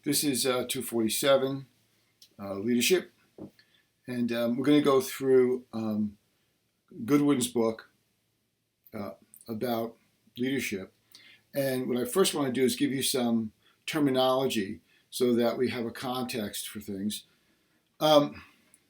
This is 247, Leadership, and we're going to go through Goodwin's book about leadership. And what I first want to do is give you some terminology so that we have a context for things.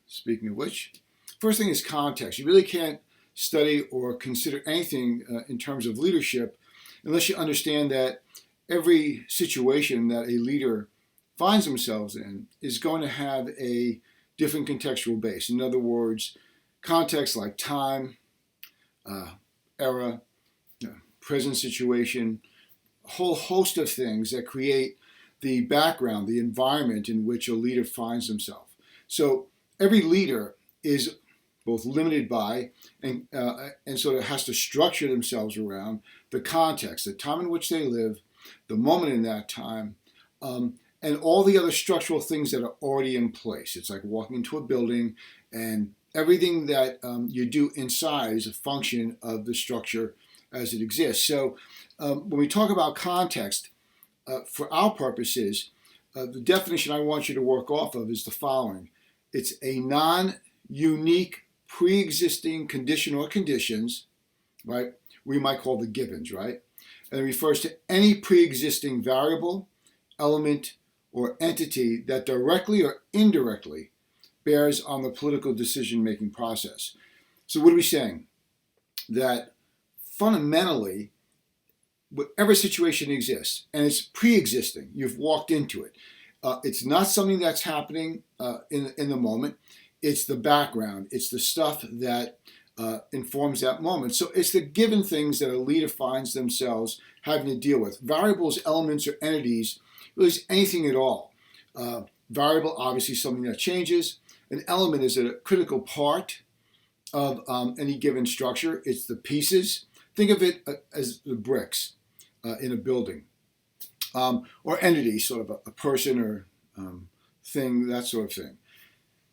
Speaking of which, first thing is context. You really can't study or consider anything in terms of leadership unless you understand that every situation that a leader finds themselves in is going to have a different contextual base. In other words, context like time, era, present situation, a whole host of things that create the background, the environment in which a leader finds himself. So every leader is both limited by and sort of has to structure themselves around the context, the time in which they live, the moment in that time, and all the other structural things that are already in place. It's like walking into a building, and everything that you do inside is a function of the structure as it exists. So when we talk about context, for our purposes, the definition I want you to work off of is the following. It's a non-unique pre-existing condition or conditions, right? We might call the givens, right? And it refers to any pre-existing variable, element, or entity that directly or indirectly bears on the political decision-making process. So what are we saying? That fundamentally, whatever situation exists, and it's pre-existing, you've walked into it. It's not something that's happening in the moment. It's the background. It's the stuff that informs that moment. So it's the given things that a leader finds themselves having to deal with. Variables, elements, or entities, really anything at all. Variable, obviously something that changes. An element is a critical part of any given structure. It's the pieces. Think of it as the bricks in a building. Or entity, sort of a person or thing, that sort of thing,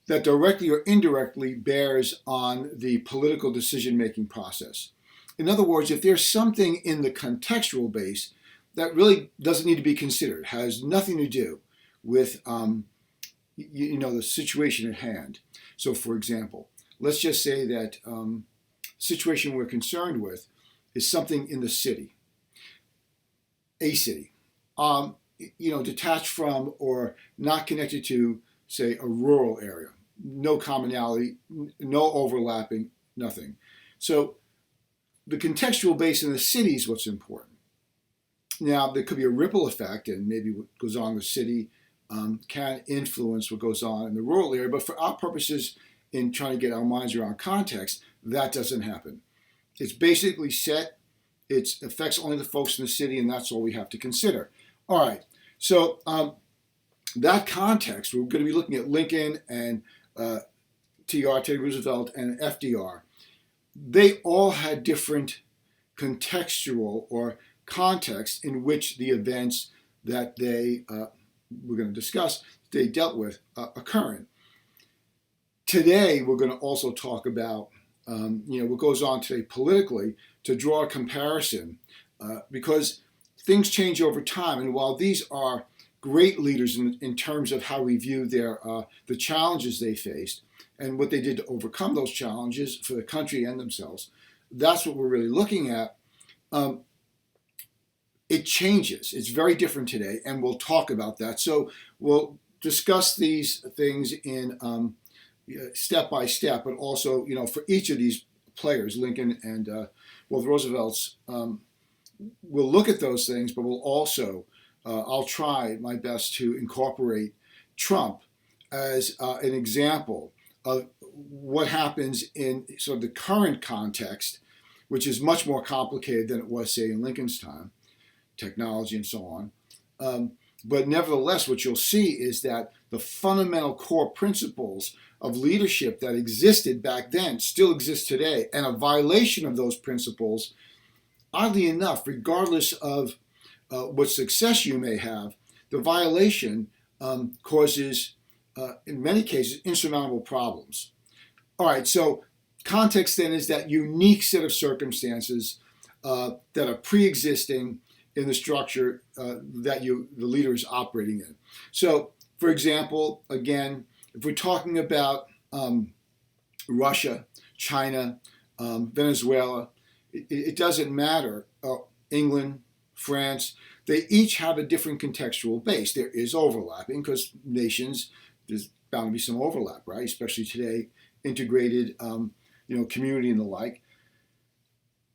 that directly or indirectly bears on the political decision-making process. In other words, if there's something in the contextual base that really doesn't need to be considered, has nothing to do with the situation at hand. So for example, let's just say that the situation we're concerned with is something in the city, a city, detached from or not connected to, say, a rural area. No commonality, no overlapping, nothing. So the contextual base in the city is what's important. Now, there could be a ripple effect, and maybe what goes on in the city can influence what goes on in the rural area. But for our purposes in trying to get our minds around context, that doesn't happen. It's basically set. It affects only the folks in the city, and that's all we have to consider. All right. So that context, we're going to be looking at Lincoln and Teddy Roosevelt, and FDR. They all had different contextual or context in which the events that we're going to discuss, they dealt with occurring. Today, we're going to also talk about what goes on today politically to draw a comparison because things change over time. And while these are great leaders in terms of how we view the challenges they faced and what they did to overcome those challenges for the country and themselves, that's what we're really looking at. It changes. It's very different today, and we'll talk about that. So we'll discuss these things in step by step, but also, for each of these players, Lincoln and the Roosevelts, we'll look at those things, but we'll also, I'll try my best to incorporate Trump as an example of what happens in sort of the current context, which is much more complicated than it was, say, in Lincoln's time. Technology and so on. But nevertheless, what you'll see is that the fundamental core principles of leadership that existed back then still exist today. And a violation of those principles, oddly enough, regardless of what success you may have, the violation causes, in many cases, insurmountable problems. All right, so context then is that unique set of circumstances that are pre-existing in the structure that the leader is operating in. So, for example, again, if we're talking about Russia, China, Venezuela, it doesn't matter. England, France, they each have a different contextual base. There is overlapping because nations, there's bound to be some overlap, right? Especially today, integrated, community and the like.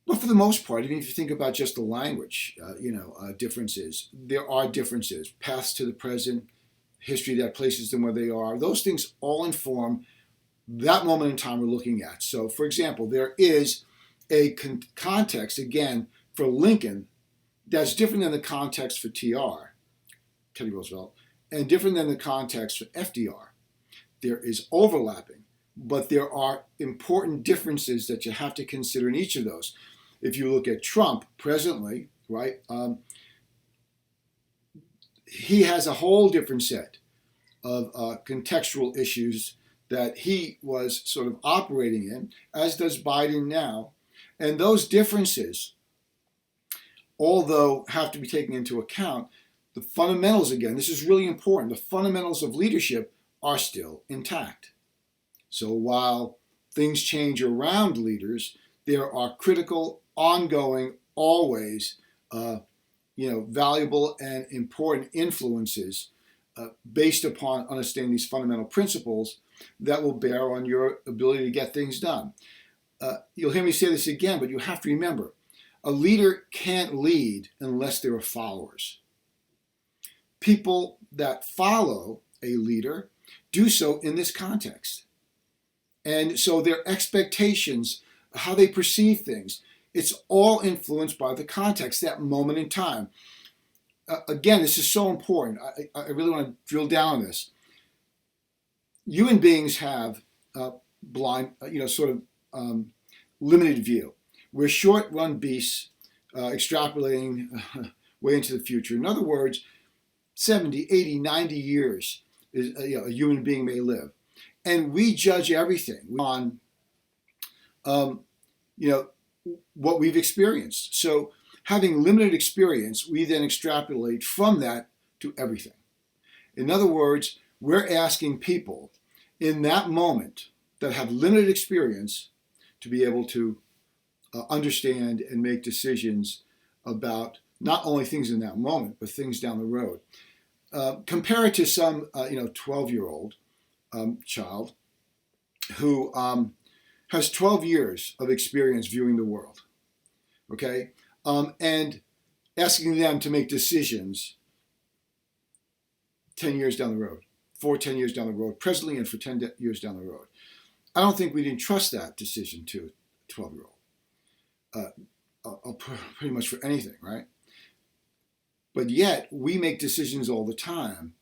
But for the most part, even if you think about just the language, differences, there are differences. Paths to the present, history that places them where they are. Those things all inform that moment in time we're looking at. So, for example, there is a context, again, for Lincoln that's different than the context for Teddy Roosevelt, and different than the context for FDR. There is overlapping, but there are important differences that you have to consider in each of those. If you look at Trump presently, right, he has a whole different set of contextual issues that he was sort of operating in, as does Biden now. And those differences, although have to be taken into account, the fundamentals, again, this is really important, the fundamentals of leadership are still intact. So while things change around leaders, there are critical, ongoing, always, valuable and important influences based upon understanding these fundamental principles that will bear on your ability to get things done. You'll hear me say this again, but you have to remember, a leader can't lead unless there are followers. People that follow a leader do so in this context. And so their expectations, how they perceive things, it's all influenced by the context, that moment in time. Again, this is so important. I really want to drill down on this. Human beings have limited view. We're short-run beasts extrapolating way into the future. In other words, 70, 80, 90 years is, a human being may live. And we judge everything on, what we've experienced. So having limited experience, we then extrapolate from that to everything. In other words, we're asking people in that moment that have limited experience to be able to understand and make decisions about not only things in that moment, but things down the road. Compare it to some, 12-year-old child who has 12 years of experience viewing the world, okay? And asking them to make decisions 10 years down the road, for 10 years down the road, presently and for 10 years down the road. I don't think we'd entrust that decision to a 12-year-old, pretty much for anything, right? But yet, we make decisions all the time.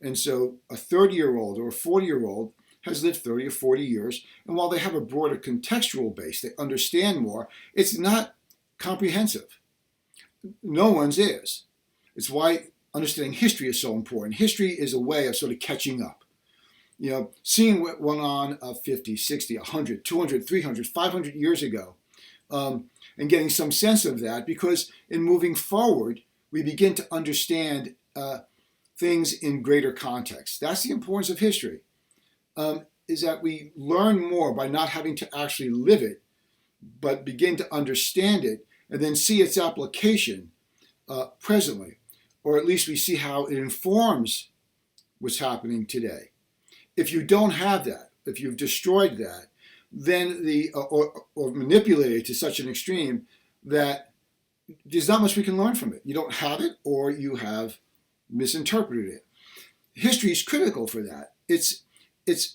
And so a 30-year-old or a 40-year-old has lived 30 or 40 years, and while they have a broader contextual base, they understand more, it's not comprehensive. No one's is. It's why understanding history is so important. History is a way of sort of catching up. Seeing what went on 50, 60, 100, 200, 300, 500 years ago, and getting some sense of that, because in moving forward, we begin to understand things in greater context. That's the importance of history, is that we learn more by not having to actually live it, but begin to understand it and then see its application presently, or at least we see how it informs what's happening today. If you don't have that, if you've destroyed that, then or manipulated it to such an extreme that there's not much we can learn from it. You don't have it, or you have misinterpreted it. History is critical for that. It's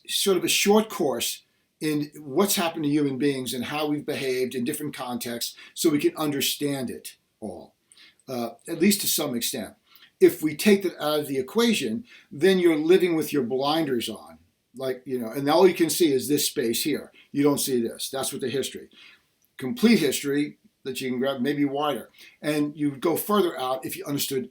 sort of a short course in what's happened to human beings and how we've behaved in different contexts so we can understand it all, at least to some extent. If we take that out of the equation, then you're living with your blinders on, and all you can see is this space here. You don't see this. That's what the history. Complete history that you can grab, maybe wider. And you would go further out if you understood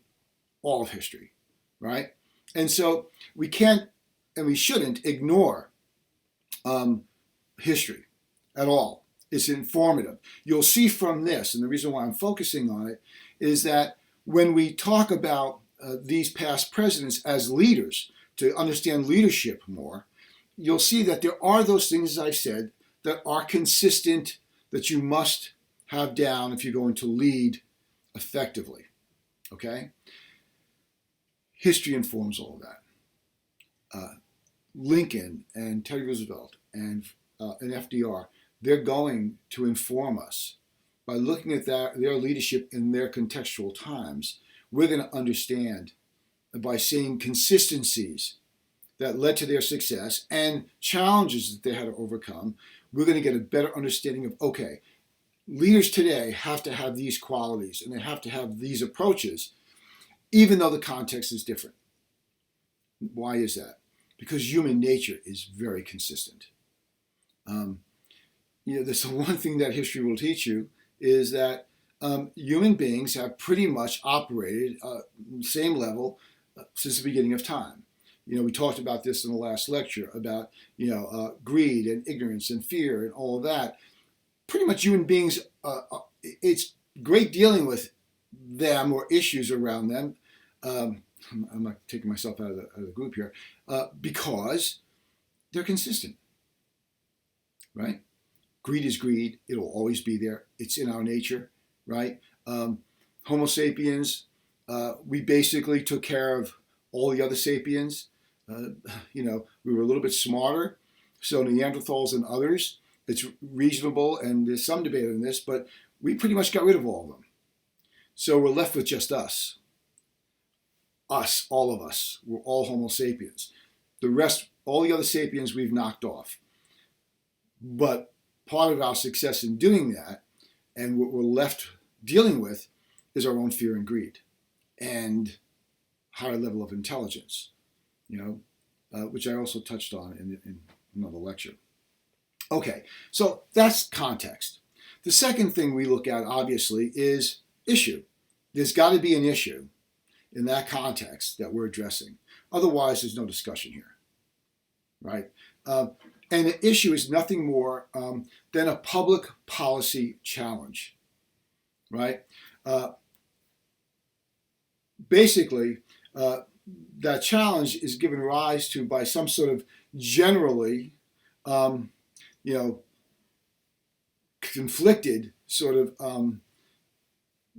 all of history, right? And so we can't and we shouldn't ignore history at all. It's informative. You'll see from this, and the reason why I'm focusing on it is that when we talk about these past presidents as leaders, to understand leadership more, you'll see that there are those things, as I've said, that are consistent that you must have down if you're going to lead effectively. Okay? History informs all of that. Lincoln and Teddy Roosevelt and FDR, they're going to inform us. By looking at their leadership in their contextual times, we're going to understand by seeing consistencies that led to their success and challenges that they had to overcome, we're going to get a better understanding of, okay, leaders today have to have these qualities and they have to have these approaches, even though the context is different. Why is that? Because human nature is very consistent. There's the one thing that history will teach you is that human beings have pretty much operated same level since the beginning of time. We talked about this in the last lecture about greed and ignorance and fear and all of that. Pretty much human beings, it's great dealing with them or issues around them. I'm not taking myself out of the group here because they're consistent, right? Greed is greed. It'll always be there. It's in our nature, right? Homo sapiens, we basically took care of all the other sapiens. We were a little bit smarter. So Neanderthals and others, it's reasonable, and there's some debate on this, but we pretty much got rid of all of them. So we're left with just us. Us, all of us. We're all Homo sapiens. The rest, all the other sapiens, we've knocked off. But part of our success in doing that, and what we're left dealing with, is our own fear and greed and higher level of intelligence, which I also touched on in another lecture. Okay, so that's context. The second thing we look at, obviously, is issue. There's got to be an issue in that context that we're addressing. Otherwise, there's no discussion here, right? And the issue is nothing more than a public policy challenge, right? Basically, that challenge is given rise to by some sort of generally, conflicted sort of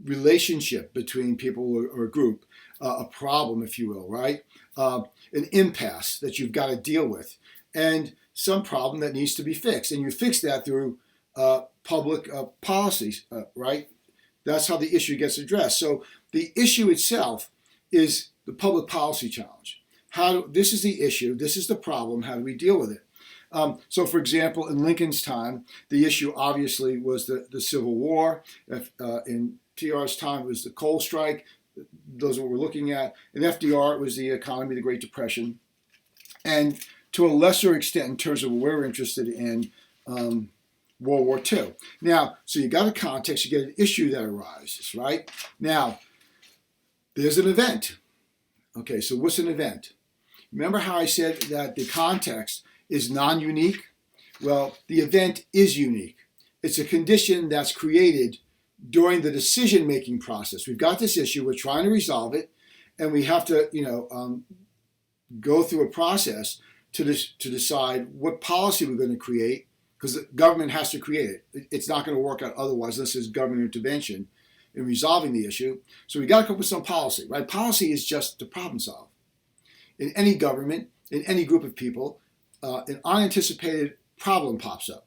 relationship between people or a group, a problem, if you will, right? An impasse that you've got to deal with, and some problem that needs to be fixed. And you fix that through public policies, right? That's how the issue gets addressed. So the issue itself is the public policy challenge. This is the issue, this is the problem, how do we deal with it? So, for example, in Lincoln's time, the issue obviously was the Civil War. In TR's time, it was the coal strike. Those are what we're looking at. In FDR, it was the economy, the Great Depression. And to a lesser extent, in terms of what we're interested in, World War II. Now, so you got a context, you get an issue that arises, right? Now, there's an event. Okay, so what's an event? Remember how I said that the context is non-unique? Well, the event is unique. It's a condition that's created during the decision-making process. We've got this issue, we're trying to resolve it, and we have to, go through a process to decide what policy we're going to create, because the government has to create it. It's not going to work out otherwise unless there's government intervention in resolving the issue. So we got to come up with some policy, right? Policy is just to problem solve. In any government, in any group of people, an unanticipated problem pops up.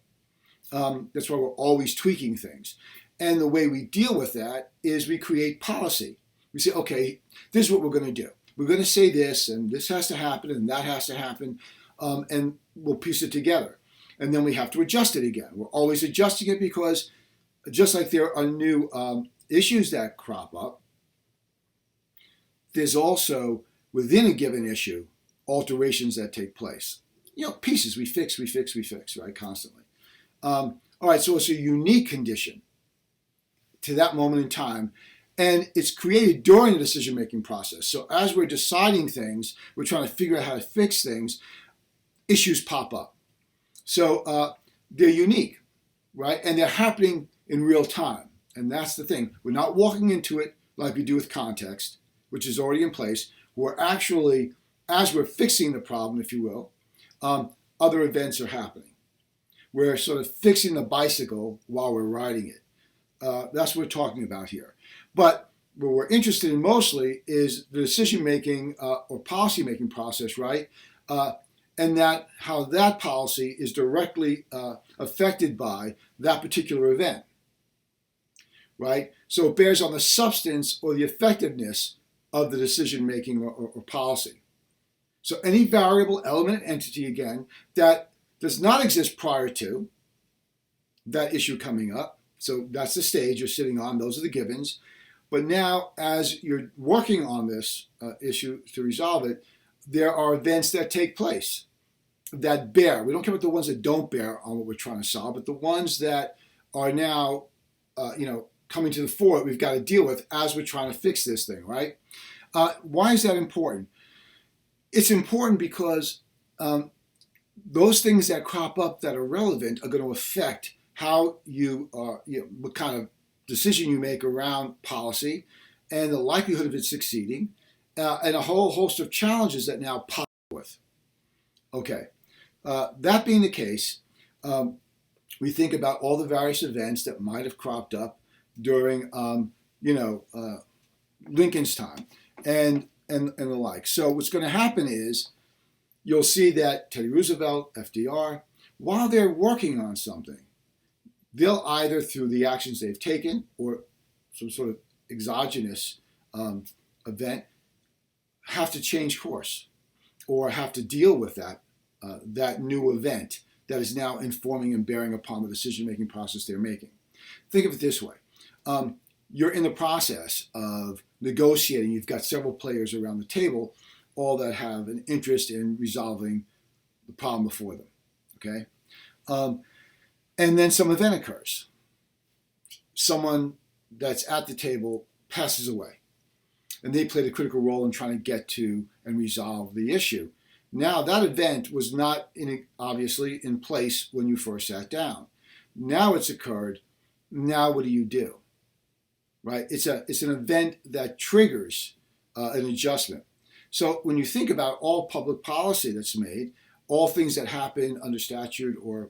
That's why we're always tweaking things. And the way we deal with that is we create policy. We say, okay, this is what we're going to do. We're going to say this, and this has to happen, and that has to happen, and we'll piece it together. And then we have to adjust it again. We're always adjusting it because just like there are new issues that crop up, there's also, within a given issue, alterations that take place. Pieces we fix, right, constantly. All right, so it's a unique condition to that moment in time, and it's created during the decision-making process. So as we're deciding things, we're trying to figure out how to fix things, issues pop up. So they're unique, right? And they're happening in real time. And that's the thing. We're not walking into it. like we do with context, which is already in place. We're actually, as we're fixing the problem, if you will, other events are happening. We're sort of fixing the bicycle while we're riding it. That's what we're talking about here. But what we're interested in mostly is the decision-making or policy-making process, right? And that how that policy is directly affected by that particular event, right? So it bears on the substance or the effectiveness of the decision-making or policy. So any variable, element, entity, again, that does not exist prior to that issue coming up. So that's the stage you're sitting on. Those are the givens. But now, as you're working on this issue to resolve it, there are events that take place that bear. We don't care about the ones that don't bear on what we're trying to solve, but the ones that are now, coming to the fore that we've got to deal with as we're trying to fix this thing, right? Why is that important? It's important because those things that crop up that are relevant are going to affect how what kind of decision you make around policy and the likelihood of it succeeding, and a whole host of challenges that now pop with. Okay, that being the case, we think about all the various events that might have cropped up during, Lincoln's time and the like. So what's going to happen is you'll see that Teddy Roosevelt, FDR, while they're working on something, they'll either through the actions they've taken or some sort of exogenous event have to change course or have to deal with that new event that is now informing and bearing upon the decision-making process they're making. Think of it this way. You're in the process of negotiating. You've got several players around the table, all that have an interest in resolving the problem before them, okay? And then some event occurs. Someone that's at the table passes away, and they played a critical role in trying to get to and resolve the issue. Now, that event was not obviously in place when you first sat down. Now it's occurred. Now what do? Right? It's an event that triggers an adjustment. So when you think about all public policy that's made, all things that happen under statute or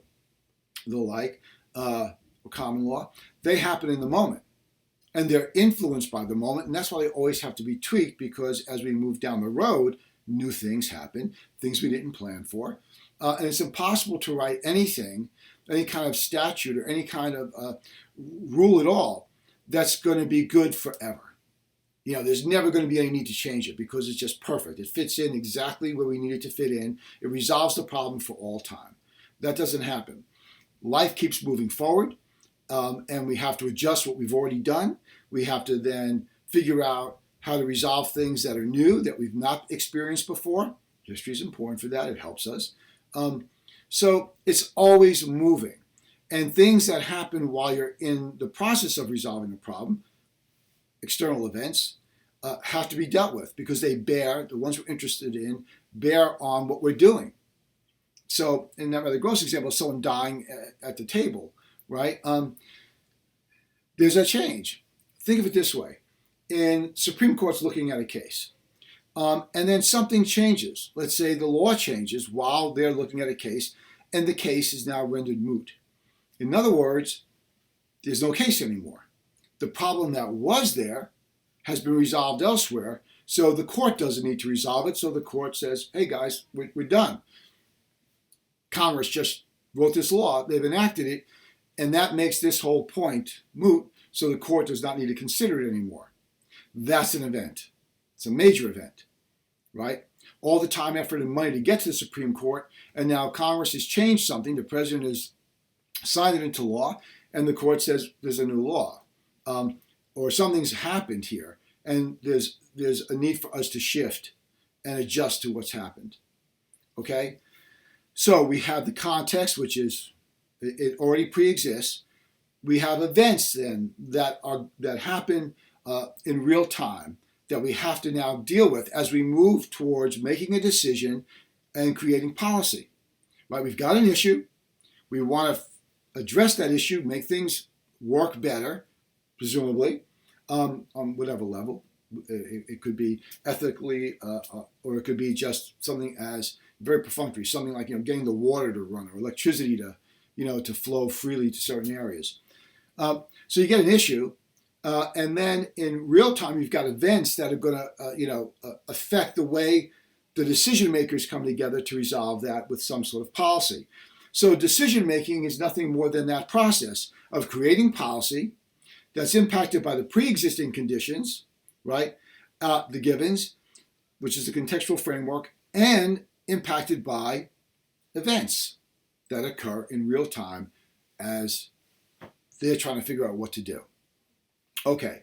the like, or common law, they happen in the moment. And they're influenced by the moment, and that's why they always have to be tweaked, because as we move down the road, new things happen, things we didn't plan for. And it's impossible to write anything, any kind of statute or any kind of rule at all that's going to be good forever. There's never going to be any need to change it because it's just perfect. It fits in exactly where we need it to fit in. It resolves the problem for all time. That doesn't happen. Life keeps moving forward, and we have to adjust what we've already done. We have to then figure out how to resolve things that are new, that we've not experienced before. History is important for that. It helps us. So it's always moving. And things that happen while you're in the process of resolving the problem, external events, have to be dealt with because they bear, the ones we're interested in, bear on what we're doing. So in that rather gross example of someone dying at the table, right? There's a change. Think of it this way. In Supreme Court's looking at a case, and then something changes. Let's say the law changes while they're looking at a case, and the case is now rendered moot. In other words, there's no case anymore. The problem that was there has been resolved elsewhere, so the court doesn't need to resolve it. So the court says, hey guys, we're done. Congress just wrote this law, they've enacted it, and that makes this whole point moot, so the court does not need to consider it anymore. That's an event. It's a major event, right? All the time, effort, and money to get to the Supreme Court, and now Congress has changed something. The president has signed it into law, and the court says there's a new law. Or something's happened here, and there's a need for us to shift and adjust to what's happened. Okay? So we have the context, which is, it already pre-exists. We have events then that happen in real time that we have to now deal with as we move towards making a decision and creating policy. Right? We've got an issue. We want to address that issue, make things work better, presumably. on whatever level. It could be ethically, or it could be just something as very perfunctory, something like getting the water to run or electricity to to flow freely to certain areas. So you get an issue, and then in real time you've got events that are going to affect the way the decision makers come together to resolve that with some sort of policy. So decision making is nothing more than that process of creating policy that's impacted by the pre-existing conditions, right? The givens, which is the contextual framework, and impacted by events that occur in real time as they're trying to figure out what to do. Okay,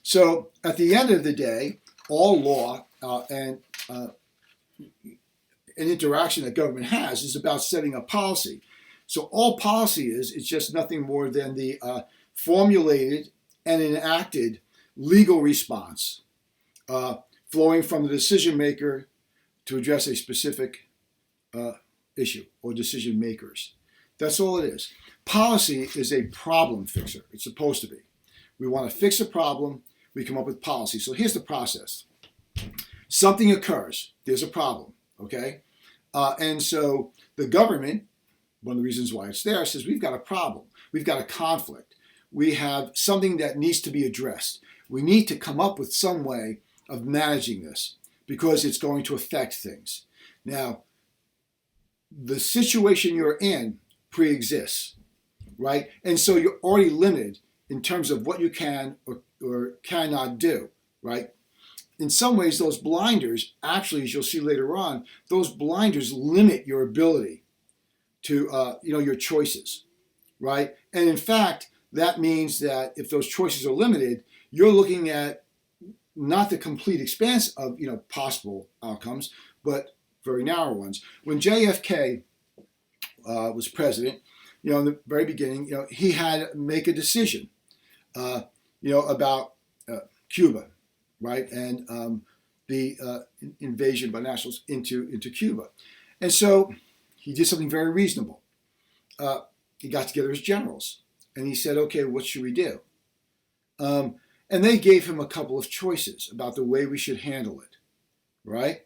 so at the end of the day, all law and an interaction that government has is about setting up policy. So all policy is just nothing more than the formulated and enacted legal response flowing from the decision maker to address a specific issue or decision makers. That's all it is. Policy is a problem fixer. It's supposed to be. We want to fix a problem, we come up with policy. So here's the process. Something occurs. There's a problem, okay? And so the government, one of the reasons why it's there, says we've got a problem. We've got a conflict. We have something that needs to be addressed. We need to come up with some way of managing this because it's going to affect things. Now, the situation you're in pre-exists, right? And so you're already limited in terms of what you can or cannot do, right? In some ways, those blinders, actually, as you'll see later on, those blinders limit your ability to, your choices, right? And in fact, that means that if those choices are limited, you're looking at not the complete expanse of, possible outcomes, but very narrow ones. When JFK was president, in the very beginning, he had to make a decision, about Cuba, right, and the invasion by nationals into Cuba, and so he did something very reasonable. He got together his generals, and he said, "Okay, what should we do?" And they gave him a couple of choices about the way we should handle it, right?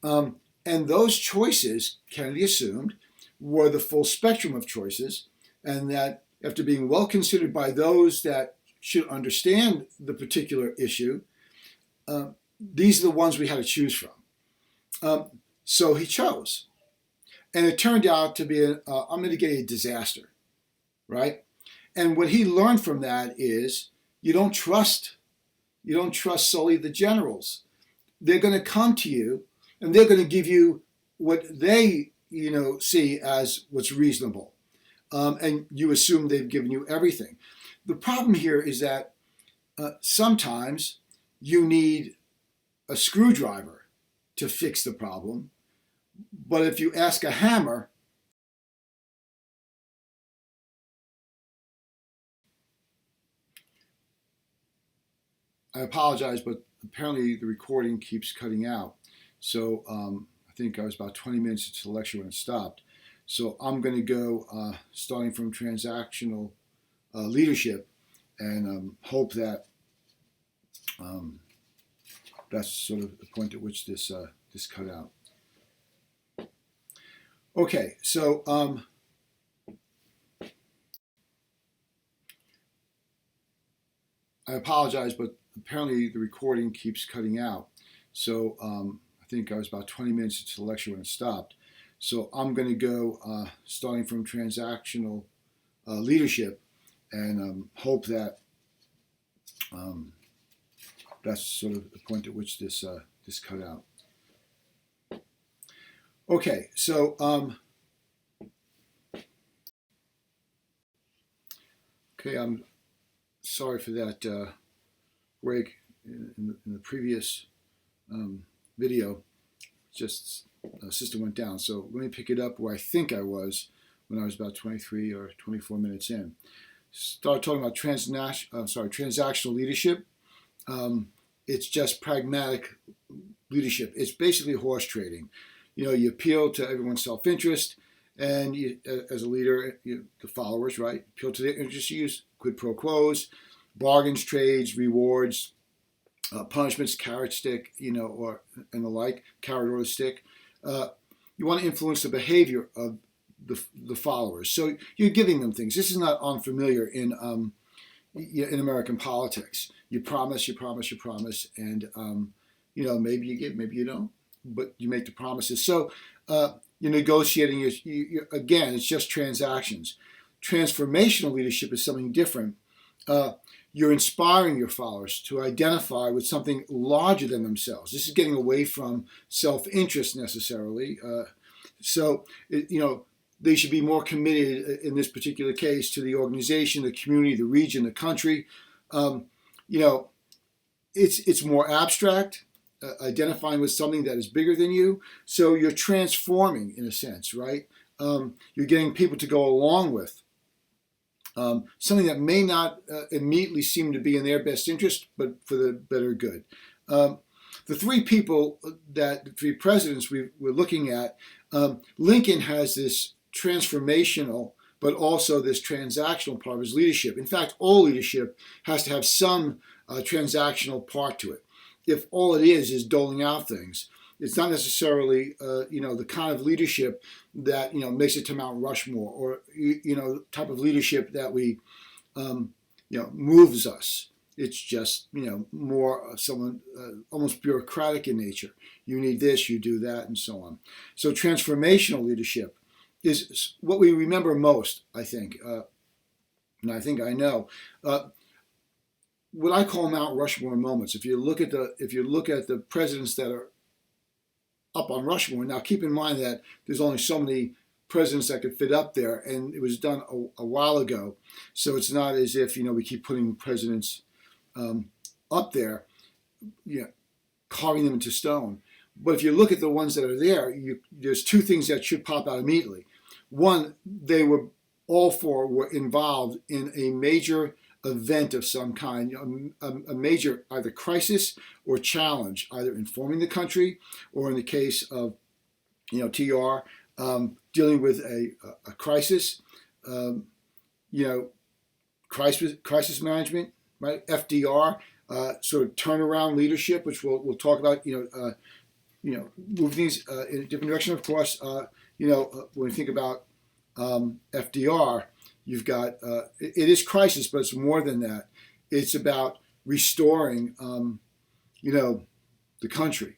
And those choices, Kennedy assumed, were the full spectrum of choices, and that after being well considered by those that should understand the particular issue, these are the ones we had to choose from. So he chose. And it turned out to be an unmitigated disaster, right? And what he learned from that is you don't trust solely the generals. They're going to come to you and they're going to give you what they see as what's reasonable. And you assume they've given you everything. The problem here is that sometimes you need a screwdriver to fix the problem. But if you ask a hammer, I apologize, but apparently the recording keeps cutting out. So I think I was about 20 minutes into the lecture when it stopped. So I'm going to go starting from transactional leadership and hope that that's sort of the point at which this cut out. Okay, so I apologize, but apparently the recording keeps cutting out. So I think I was about 20 minutes into the lecture when it stopped. So I'm going to go starting from transactional leadership and hope that that's sort of the point at which this cut out. Okay, so I'm sorry for that break in the previous video. Just system went down. So let me pick it up where I think I was when I was about 23 or 24 minutes in. Start talking about transactional leadership. It's just pragmatic leadership. It's basically horse trading. You appeal to everyone's self-interest, and you, as a leader, the followers, right, appeal to their interests. You use quid pro quos, bargains, trades, rewards, punishments, carrot, stick, or and the like, carrot or the stick. You want to influence the behavior of the followers. So you're giving them things. This is not unfamiliar in American politics. You promise, and maybe you give, maybe you don't, but you make the promises. So you're negotiating. Again, it's just transactions. Transformational leadership is something different. You're inspiring your followers to identify with something larger than themselves. This is getting away from self-interest necessarily. They should be more committed in this particular case to the organization, the community, the region, the country. It's more abstract, identifying with something that is bigger than you. So you're transforming in a sense, right? You're getting people to go along with something that may not immediately seem to be in their best interest, but for the better good. The three presidents we're looking at, Lincoln has this transformational, but also this transactional part of his leadership. In fact, all leadership has to have some transactional part to it. If all it is doling out things, it's not necessarily, the kind of leadership that, makes it to Mount Rushmore, or, type of leadership that moves us. It's just, more someone almost bureaucratic in nature. You need this, you do that, and so on. So transformational leadership is what we remember most, I think. And I think I know. What I call Mount Rushmore moments. If you look at the presidents that are up on Rushmore. Now, keep in mind that there's only so many presidents that could fit up there, and it was done a while ago. So it's not as if we keep putting presidents up there, carving them into stone. But if you look at the ones that are there, there's two things that should pop out immediately. One, all four were involved in a major event of some kind, a major either crisis or challenge, either informing the country or in the case of, TR, dealing with a crisis, crisis management, right? FDR, sort of turnaround leadership, which we'll talk about, move things in a different direction. Of course, when we think about FDR, you've got, it is crisis, but it's more than that. It's about restoring, the country.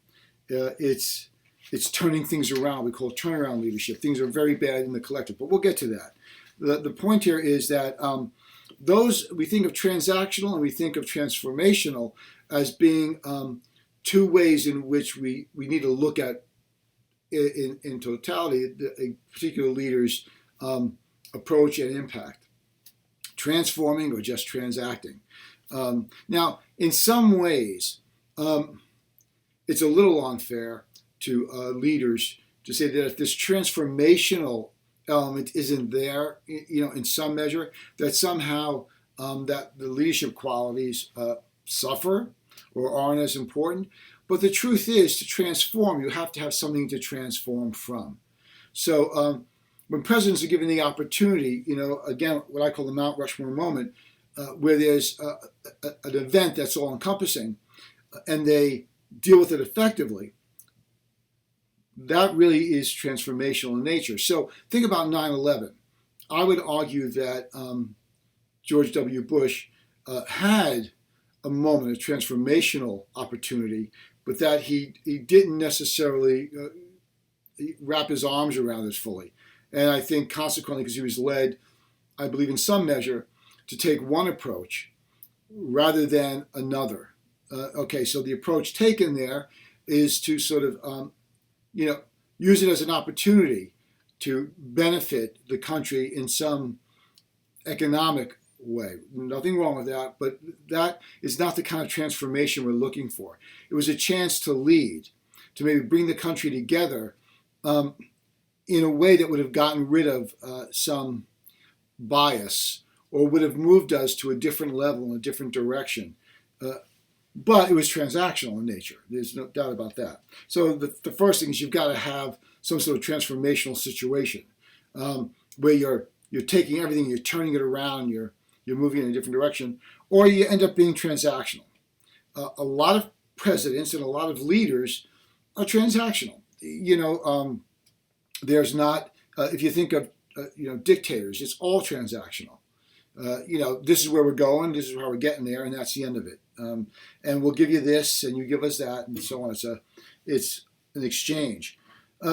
It's turning things around. We call it turnaround leadership. Things are very bad in the collective, but we'll get to that. The point here is that we think of transactional and we think of transformational as being two ways in which we need to look at, in totality, a particular leader's approach and impact, transforming or just transacting. Now, in some ways, it's a little unfair to leaders to say that if this transformational element isn't there, in some measure, that somehow that the leadership qualities suffer or aren't as important. But the truth is, to transform, you have to have something to transform from. So when presidents are given the opportunity, again, what I call the Mount Rushmore moment, where there's an event that's all-encompassing, and they deal with it effectively, that really is transformational in nature. So think about 9/11. I would argue that George W. Bush had a moment of transformational opportunity, but that he didn't necessarily wrap his arms around it fully. And I think consequently, because he was led, I believe in some measure, to take one approach rather than another. So the approach taken there is to sort of, use it as an opportunity to benefit the country in some economic way. Nothing wrong with that, but that is not the kind of transformation we're looking for. It was a chance to lead, to maybe bring the country together in a way that would have gotten rid of some bias or would have moved us to a different level in a different direction. But it was transactional in nature. There's no doubt about that. So the first thing is you've got to have some sort of transformational situation where you're taking everything, you're turning it around, you're moving in a different direction. or you end up being transactional. A lot of presidents and a lot of leaders are transactional. There's not, if you think of, dictators, it's all transactional. This is where we're going, this is how we're getting there, and that's the end of it. And we'll give you this, and you give us that, and so on. It's an exchange.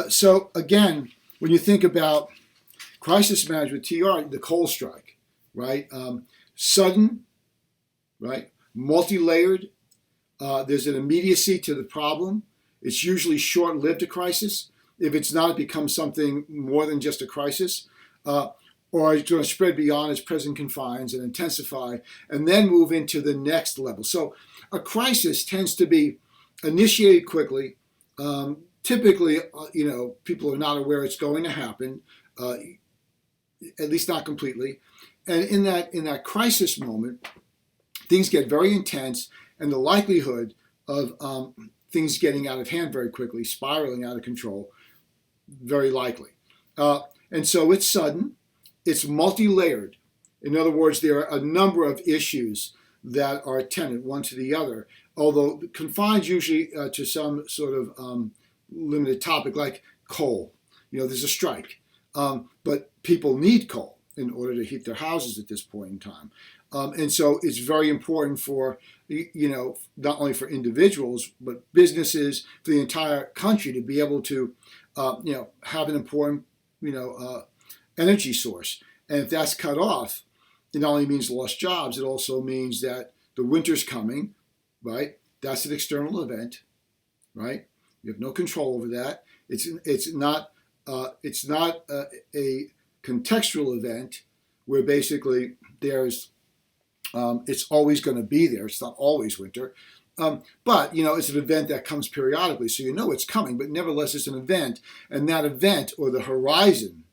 So again, when you think about crisis management, TR, the coal strike, right? Sudden, right? Multi-layered. There's an immediacy to the problem. It's usually short-lived, a crisis. If it's not, it becomes something more than just a crisis. Or it's going to spread beyond its present confines and intensify, and then move into the next level. So a crisis tends to be initiated quickly. Typically, people are not aware it's going to happen, at least not completely. And in that crisis moment, things get very intense, and the likelihood of things getting out of hand very quickly, spiraling out of control, very likely. And so it's sudden. It's multi-layered. In other words, there are a number of issues that are attendant one to the other, although confined usually to some sort of limited topic like coal. There's a strike, but people need coal in order to heat their houses at this point in time. And so it's very important for, not only for individuals, but businesses, for the entire country to be able to, have an important, energy source. And if that's cut off, it not only means lost jobs, it also means that the winter's coming, right? That's an external event, right? You have no control over that. It's not a contextual event where basically there's it's always going to be there. It's not always winter. But, it's an event that comes periodically, so it's coming, but nevertheless it's an event. And that event, or the horizon,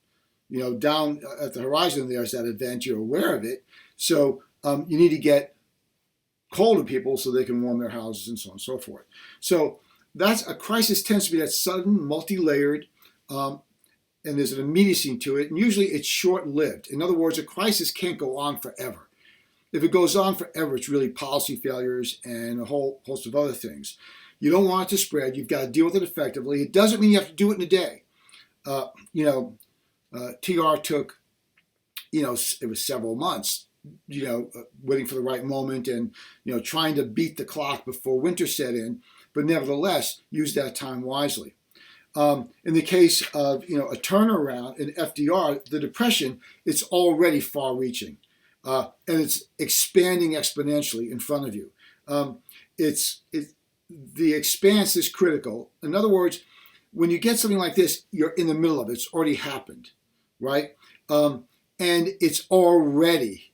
down at the horizon there's that event, you're aware of it. So you need to get coal to people so they can warm their houses and so on and so forth. So that's a crisis tends to be that sudden, multi-layered, and there's an immediacy to it. And usually it's short-lived. In other words, a crisis can't go on forever. If it goes on forever, it's really policy failures and a whole host of other things. You don't want it to spread. You've got to deal with it effectively. It doesn't mean you have to do it in a day. TR took, it was several months, waiting for the right moment and, trying to beat the clock before winter set in, but nevertheless, use that time wisely. In the case of, a turnaround in FDR, the Depression, it's already far-reaching. And it's expanding exponentially in front of you. The expanse is critical. In other words, when you get something like this, you're in the middle of it. It's already happened, right? And it's already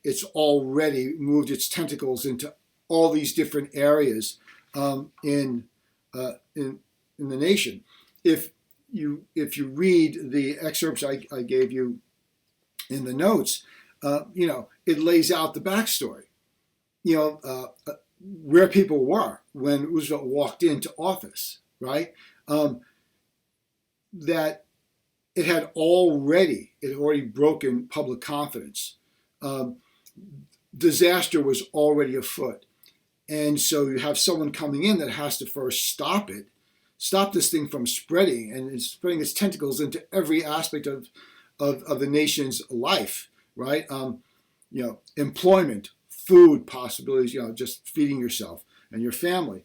moved its tentacles into all these different areas in the nation. If you read the excerpts I gave you in the notes, it lays out the backstory, where people were when Roosevelt walked into office, right? That it had already broken public confidence. Disaster was already afoot. And so you have someone coming in that has to first stop this thing from spreading, and it's spreading its tentacles into every aspect of the nation's life, right? Employment, food possibilities, just feeding yourself and your family.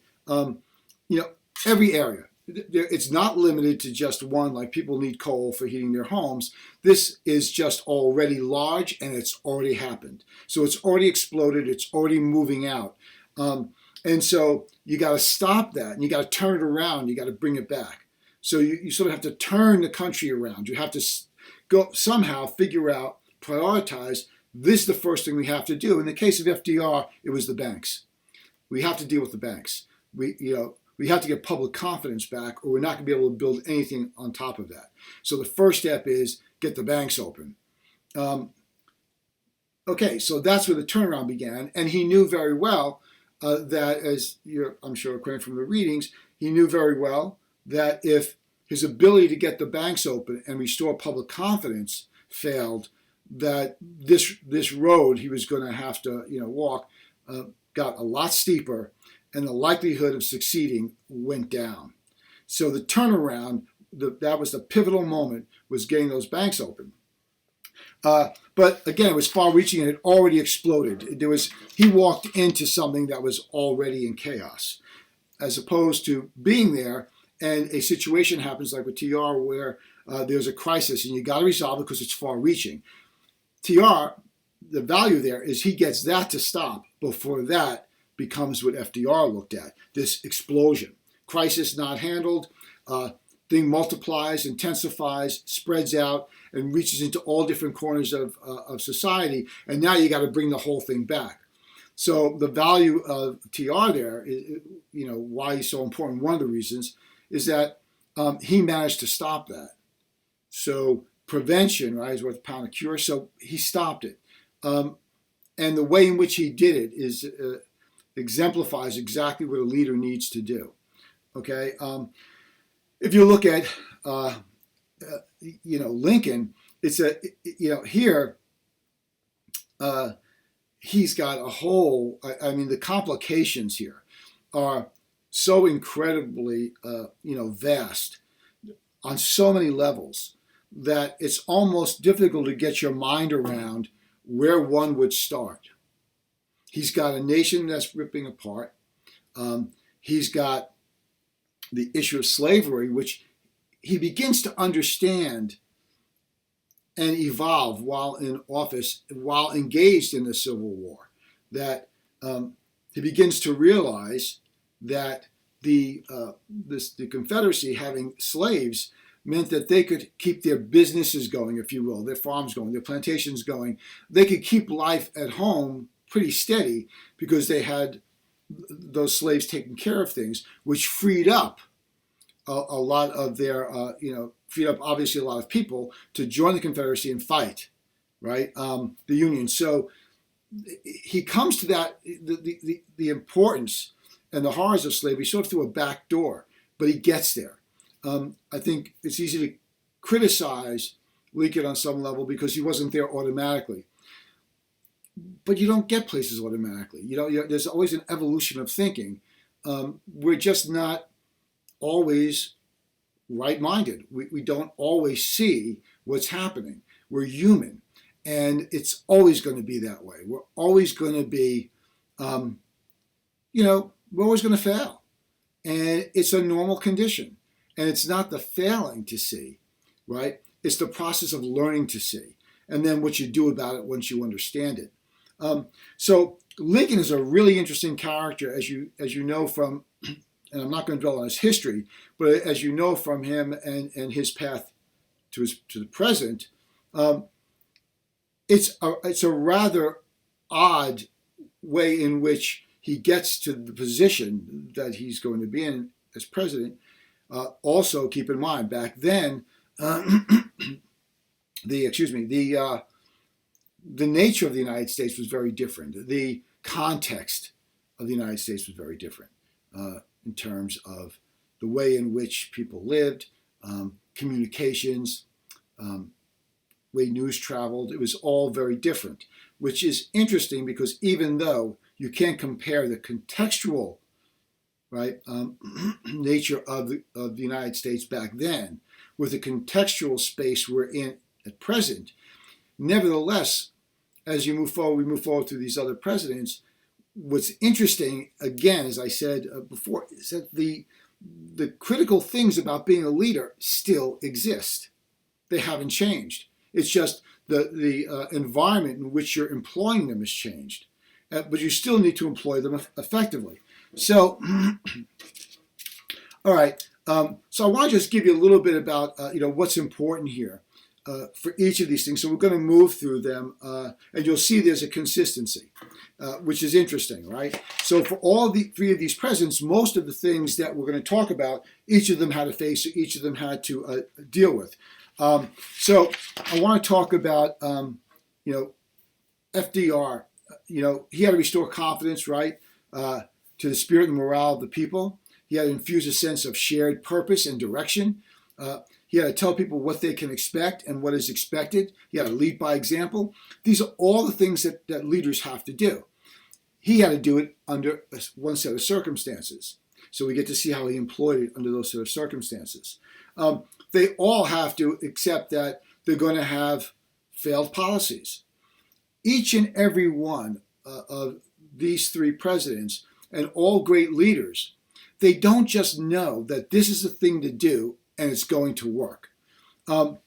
Every area. It's not limited to just one, like people need coal for heating their homes. This is just already large, and it's already happened. So it's already exploded. It's already moving out. And so you got to stop that, and you got to turn it around. You got to bring it back. So you sort of have to turn the country around. You have to go somehow figure out, prioritize, this is the first thing we have to do. In the case of FDR, it was the banks. We have to deal with the banks. We have to get public confidence back, or we're not going to be able to build anything on top of that. So the first step is get the banks open. Okay, so that's where the turnaround began. And he knew very well that, as you're, I'm sure, acquainted from the readings, he knew very well that if his ability to get the banks open and restore public confidence failed, that this road he was going to have to walk got a lot steeper, and the likelihood of succeeding went down. So the turnaround, that was the pivotal moment, was getting those banks open. But again, it was far-reaching and it already exploded. He walked into something that was already in chaos, as opposed to being there and a situation happens like with TR where there's a crisis and you got to resolve it because it's far-reaching. TR, the value there is he gets that to stop before that becomes what FDR looked at, this explosion. Crisis not handled, thing multiplies, intensifies, spreads out, and reaches into all different corners of society, and now you got to bring the whole thing back. So the value of TR there, why he's so important, one of the reasons, is that he managed to stop that. So prevention, right, is worth a pound of cure, so he stopped it. And the way in which he did it is exemplifies exactly what a leader needs to do. Okay, if you look at Lincoln, it's here he's got a whole. The complications here are so incredibly vast on so many levels that it's almost difficult to get your mind around where one would start. He's got a nation that's ripping apart. He's got the issue of slavery, which he begins to understand and evolve while in office, while engaged in the Civil War. That he begins to realize that the Confederacy having slaves meant that they could keep their businesses going, if you will, their farms going, their plantations going. They could keep life at home pretty steady because they had those slaves taking care of things, which freed up a lot of their, freed up obviously a lot of people to join the Confederacy and fight, right? The Union. So he comes to that, the importance and the horrors of slavery sort of through a back door, but he gets there. I think it's easy to criticize Lincoln on some level because he wasn't there automatically. But you don't get places automatically. There's always an evolution of thinking. We're just not always right-minded. We don't always see what's happening. We're human, and it's always going to be that way. We're always going to be, we're always going to fail. And it's a normal condition. And it's not the failing to see, right? It's the process of learning to see, and then what you do about it once you understand it. So Lincoln is a really interesting character, as you know from, and I'm not going to dwell on his history, but as you know from him and his path to the present, it's a rather odd way in which he gets to the position that he's going to be in as president. Also, keep in mind, back then, the nature of the United States was very different. The context of the United States was very different in terms of the way in which people lived, communications, way news traveled. It was all very different, which is interesting because even though you can't compare the contextual nature of the United States back then with the contextual space we're in at present, nevertheless, as we move forward through these other presidents, what's interesting, again, as I said before, is that the critical things about being a leader still exist. They haven't changed. It's just the environment in which you're employing them has changed. But you still need to employ them effectively. So, all right. So I want to just give you a little bit about what's important here for each of these things. So we're going to move through them, and you'll see there's a consistency, which is interesting, right? So for all the three of these presidents, most of the things that we're going to talk about, each of them had to face, each of them had to deal with. So I want to talk about, FDR. He had to restore confidence, right? To the spirit and morale of the people. He had to infuse a sense of shared purpose and direction. He had to tell people what they can expect and what is expected. He had to lead by example. These are all the things that leaders have to do. he had to do it under one set of circumstances. So we get to see how he employed it under those set of circumstances. They all have to accept that they're going to have failed policies. Each and every one of these three presidents and all great leaders, they don't just know that this is the thing to do and it's going to work. The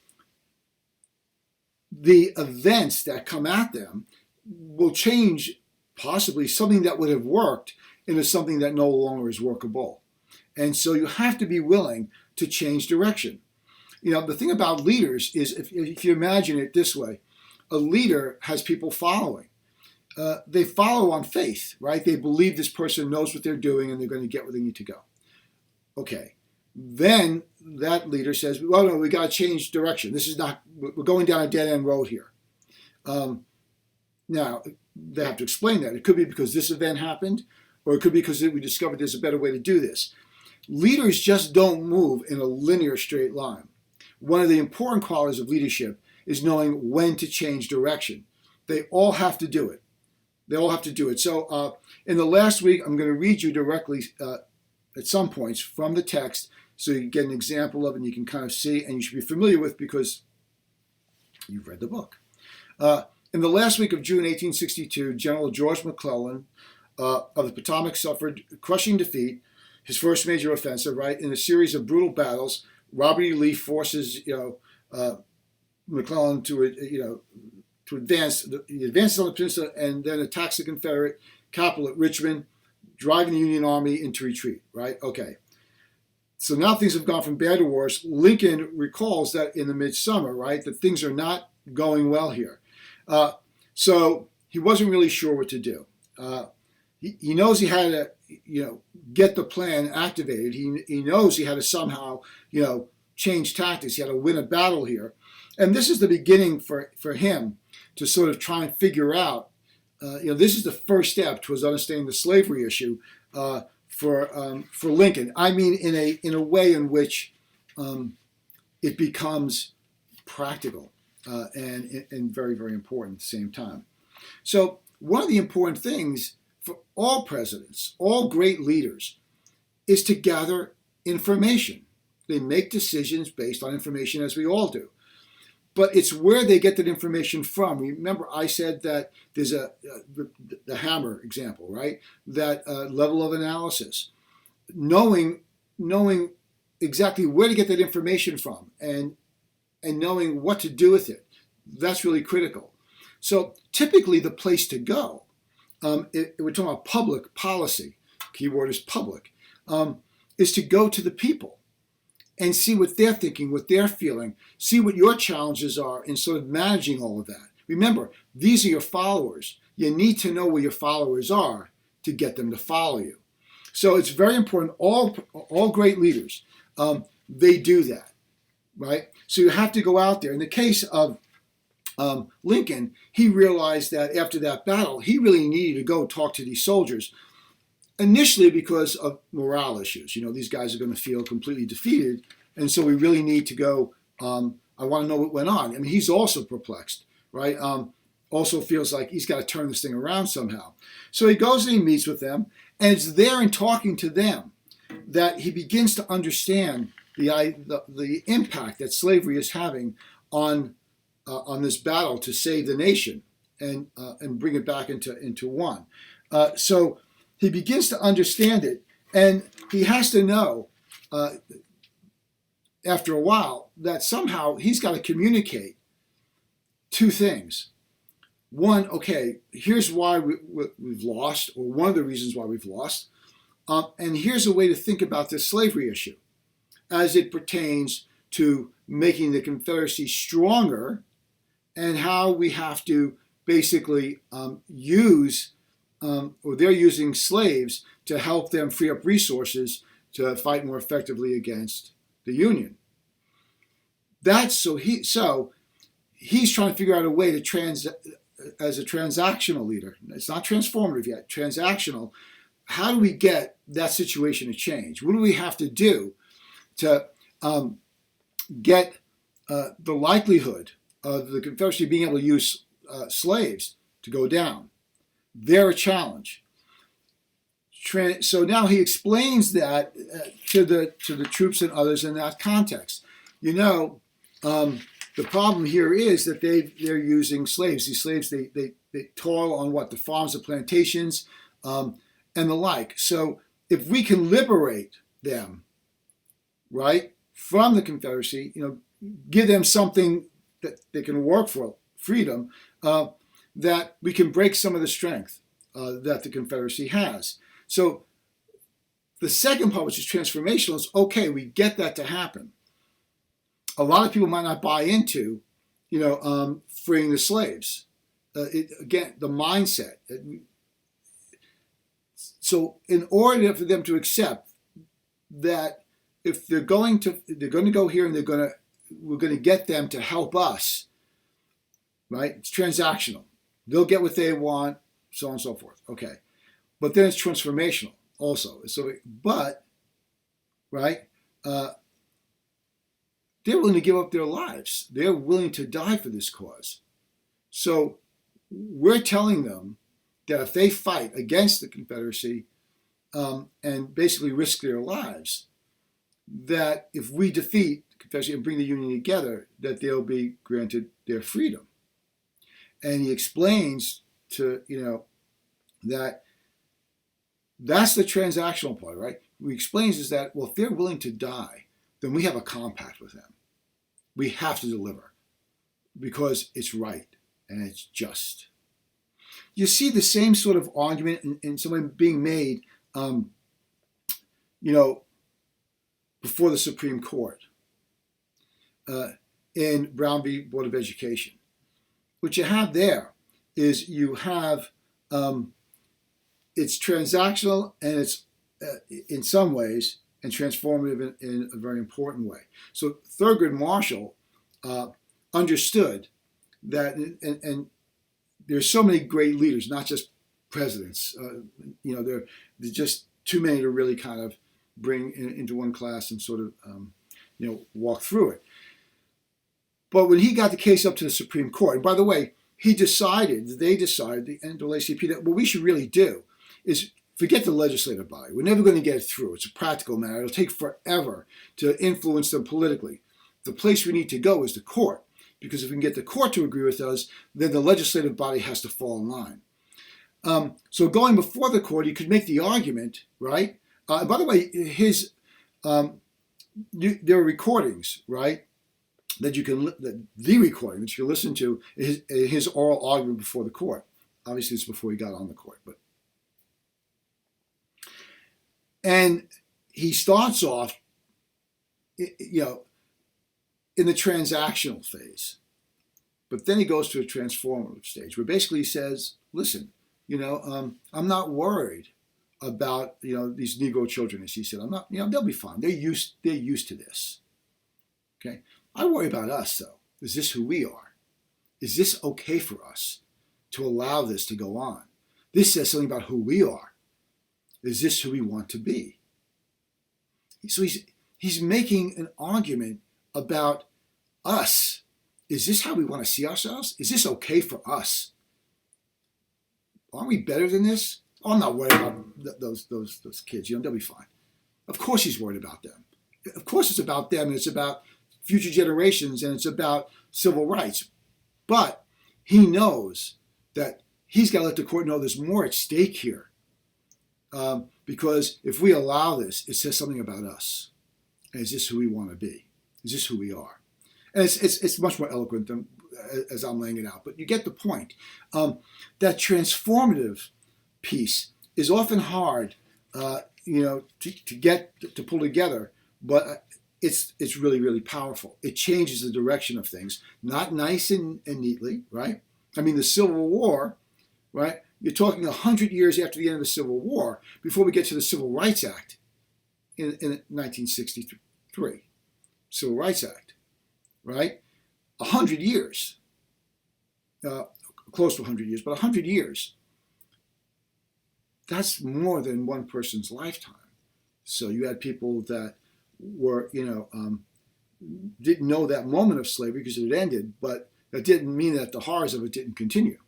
events that come at them will change possibly something that would have worked into something that no longer is workable. And so you have to be willing to change direction. The thing about leaders is, if you imagine it this way, a leader has people following. They follow on faith, right? They believe this person knows what they're doing and they're going to get where they need to go. Okay. Then that leader says, well, no, we got to change direction. We're going down a dead-end road here. Now, they have to explain that. It could be because this event happened, or it could be because we discovered there's a better way to do this. Leaders just don't move in a linear straight line. One of the important qualities of leadership is knowing when to change direction. They all have to do it. So in the last week, I'm going to read you directly at some points from the text so you get an example of it and you can kind of see, and you should be familiar with because you've read the book. In the last week of June 1862, General George McClellan of the Potomac suffered crushing defeat, his first major offensive, right, in a series of brutal battles. Robert E. Lee forces, McClellan to advance. He advances on the peninsula and then attacks the Confederate capital at Richmond, driving the Union Army into retreat, right? Okay. So now things have gone from bad to worse. Lincoln recalls that in the midsummer, right, that things are not going well here. So he wasn't really sure what to do. He knows he had to, get the plan activated. He knows he had to somehow, change tactics. He had to win a battle here. And this is the beginning for him to sort of try and figure out, this is the first step towards understanding the slavery issue for Lincoln. I mean, in a way in which it becomes practical and very, very important at the same time. So one of the important things for all presidents, all great leaders, is to gather information. They make decisions based on information, as we all do. But it's where they get that information from. Remember, I said that there's the hammer example, right? That level of analysis. Knowing exactly where to get that information from and knowing what to do with it, that's really critical. So typically the place to go, we're talking about public policy, keyword is public, is to go to the people and see what they're thinking, what they're feeling, see what your challenges are in sort of managing all of that. Remember, these are your followers. You need to know where your followers are to get them to follow you. So it's very important. All great leaders, they do that, right? So you have to go out there. In the case of Lincoln, he realized that after that battle, he really needed to go talk to these soldiers. Initially because of morale issues. These guys are going to feel completely defeated. And so we really need to go, I want to know what went on. I mean, he's also perplexed, right? Also feels like he's got to turn this thing around somehow. So he goes and he meets with them. And it's there in talking to them that he begins to understand the impact that slavery is having on this battle to save the nation and bring it back into one. So he begins to understand it, and he has to know after a while that somehow he's got to communicate two things. One, okay, here's why we've lost, or one of the reasons why we've lost, and here's a way to think about this slavery issue as it pertains to making the Confederacy stronger and how we have to basically use or they're using slaves to help them free up resources to fight more effectively against the Union. He's trying to figure out a way to as a transactional leader. It's not transformative yet, transactional. How do we get that situation to change? What do we have to do to get the likelihood of the Confederacy being able to use slaves to go down? They're a challenge. So now he explains that to the troops and others in that context. The problem here is that they're using slaves. These slaves, they toil on the farms, the plantations, and the like. So if we can liberate them, right, from the Confederacy, give them something that they can work for, freedom, that we can break some of the strength that the Confederacy has. So the second part, which is transformational, is okay, we get that to happen. A lot of people might not buy into, freeing the slaves. Again, the mindset. So in order for them to accept that if they're going to go here and we're going to get them to help us, right? It's transactional. They'll get what they want, so on and so forth. Okay. But then it's transformational also. So, right? They're willing to give up their lives. They're willing to die for this cause. So we're telling them that if they fight against the Confederacy and basically risk their lives, that if we defeat the Confederacy and bring the Union together, that they'll be granted their freedom. And he explains to, that that's the transactional part, right? What he explains is that, well, if they're willing to die, then we have a compact with them. We have to deliver because it's right and it's just. You see the same sort of argument in someone being made, before the Supreme Court in Brown v. Board of Education. What you have there is you have it's transactional and it's in some ways and transformative in a very important way. So Thurgood Marshall understood that, and there's so many great leaders, not just presidents. They're just too many to really kind of bring into one class and sort of walk through it. But when he got the case up to the Supreme Court, and by the way, they decided, the NAACP, that what we should really do is forget the legislative body. We're never going to get it through. It's a practical matter. It'll take forever to influence them politically. The place we need to go is the court, because if we can get the court to agree with us, then the legislative body has to fall in line. So going before the court, you could make the argument, right? By the way, there are recordings, right? The recording that you can listen to is his oral argument before the court. Obviously, it's before he got on the court, and he starts off, in the transactional phase, but then he goes to a transformative stage where basically he says, "Listen, I'm not worried about these Negro children," as he said. "I'm not, they'll be fine. They're used to this. Okay. I worry about us, though. Is this who we are? Is this okay for us to allow this to go on? This says something about who we are. Is this who we want to be?" So he's making an argument about us. Is this how we want to see ourselves? Is this okay for us? Aren't we better than this? Oh, I'm not worried about those kids. They'll be fine. Of course he's worried about them. Of course it's about them, and it's about future generations, and it's about civil rights. But he knows that he's got to let the court know there's more at stake here. Because if we allow this, it says something about us. And is this who we want to be? Is this who we are? And it's much more eloquent than as I'm laying it out. But you get the point. That transformative piece is often hard, to pull together. But it's really, really powerful. It changes the direction of things, not nice and neatly, right? I mean, the Civil War, right? You're talking 100 years after the end of the Civil War before we get to the Civil Rights Act in 1963. Civil Rights Act, right? 100 years, close to 100 years, but 100 years. That's more than one person's lifetime. So you had people that were, didn't know that moment of slavery because it had ended, but that didn't mean that the horrors of it didn't continue.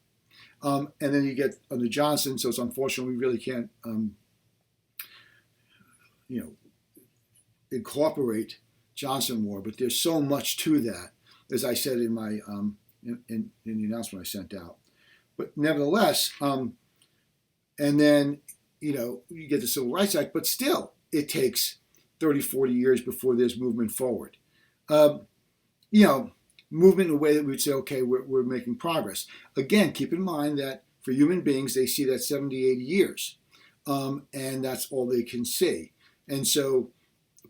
And then you get under Johnson, so it's unfortunate we really can't you know, incorporate Johnson more, but there's so much to that, as I said in my in the announcement I sent out. But nevertheless, and then you get the Civil Rights Act, but still it takes 30, 40 years before there's movement forward. Movement in a way that we would say, okay, we're making progress. Again, keep in mind that for human beings, they see that 70, 80 years, and that's all they can see. And so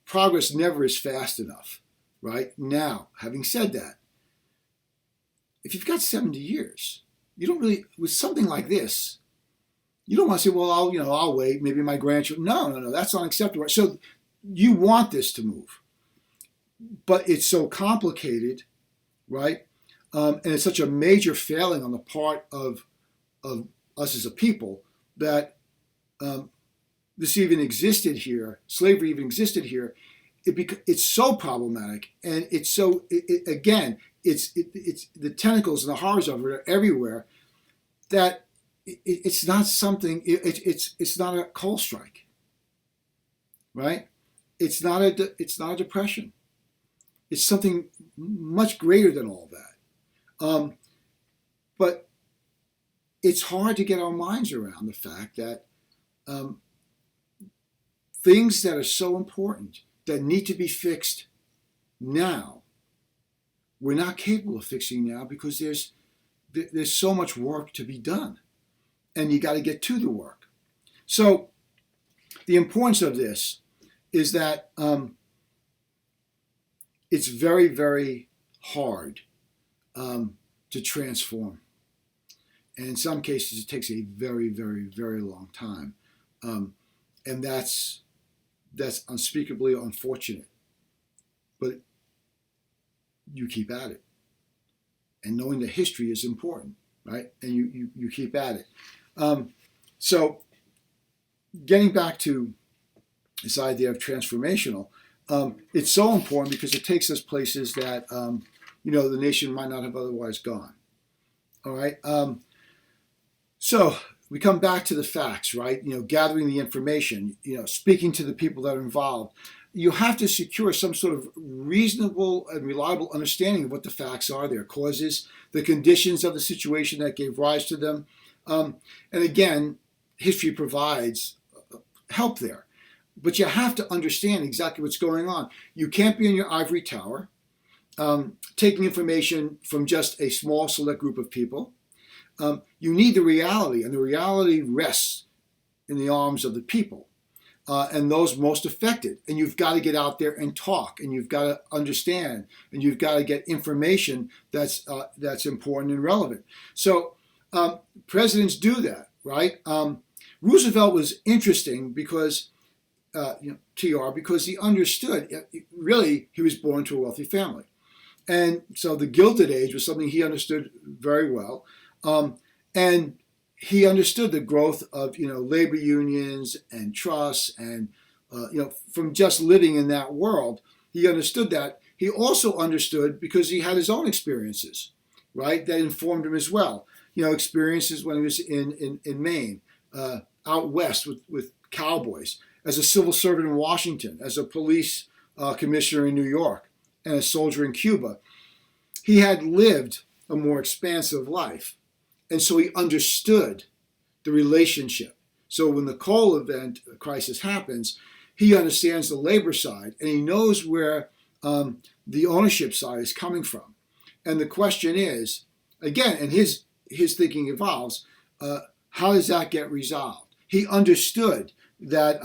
progress never is fast enough, right? Now, having said that, if you've got 70 years, you don't really, with something like this, you don't want to say, well, I'll wait, maybe my grandchildren. No, that's unacceptable. So you want this to move, but it's so complicated, right? And it's such a major failing on the part of us as a people that this even existed here, slavery even existed here. It's so problematic, and it's so again, it's the tentacles and the horrors of it are everywhere. That it's not something. It's not a coal strike, right? It's not a depression. It's something much greater than all that. But it's hard to get our minds around the fact that things that are so important that need to be fixed now, we're not capable of fixing now because there's so much work to be done, and you got to get to the work. So the importance of this is that it's very, very hard to transform. And in some cases, it takes a very, very, very long time. And that's unspeakably unfortunate. But you keep at it. And knowing the history is important, right? And you keep at it. So getting back to this idea of transformational, it's so important because it takes us places that, the nation might not have otherwise gone. All right. So we come back to the facts, right? Gathering the information, speaking to the people that are involved. You have to secure some sort of reasonable and reliable understanding of what the facts are, their causes, the conditions of the situation that gave rise to them. And again, history provides help there. But you have to understand exactly what's going on. You can't be in your ivory tower, taking information from just a small select group of people. You need the reality, and the reality rests in the arms of the people and those most affected. And you've got to get out there and talk, and you've got to understand, and you've got to get information that's important and relevant. So presidents do that, right? Roosevelt was interesting because TR, because he understood, really, he was born to a wealthy family. And so the Gilded Age was something he understood very well. And he understood the growth of, labor unions and trusts and, from just living in that world, he understood that. He also understood because he had his own experiences, right, that informed him as well. Experiences when he was in Maine, out west with cowboys, as a civil servant in Washington, as a police commissioner in New York, and a soldier in Cuba. He had lived a more expansive life. And so he understood the relationship. So when the coal event crisis happens, he understands the labor side, and he knows where the ownership side is coming from. And the question is, again, and his thinking evolves, how does that get resolved? He understood that,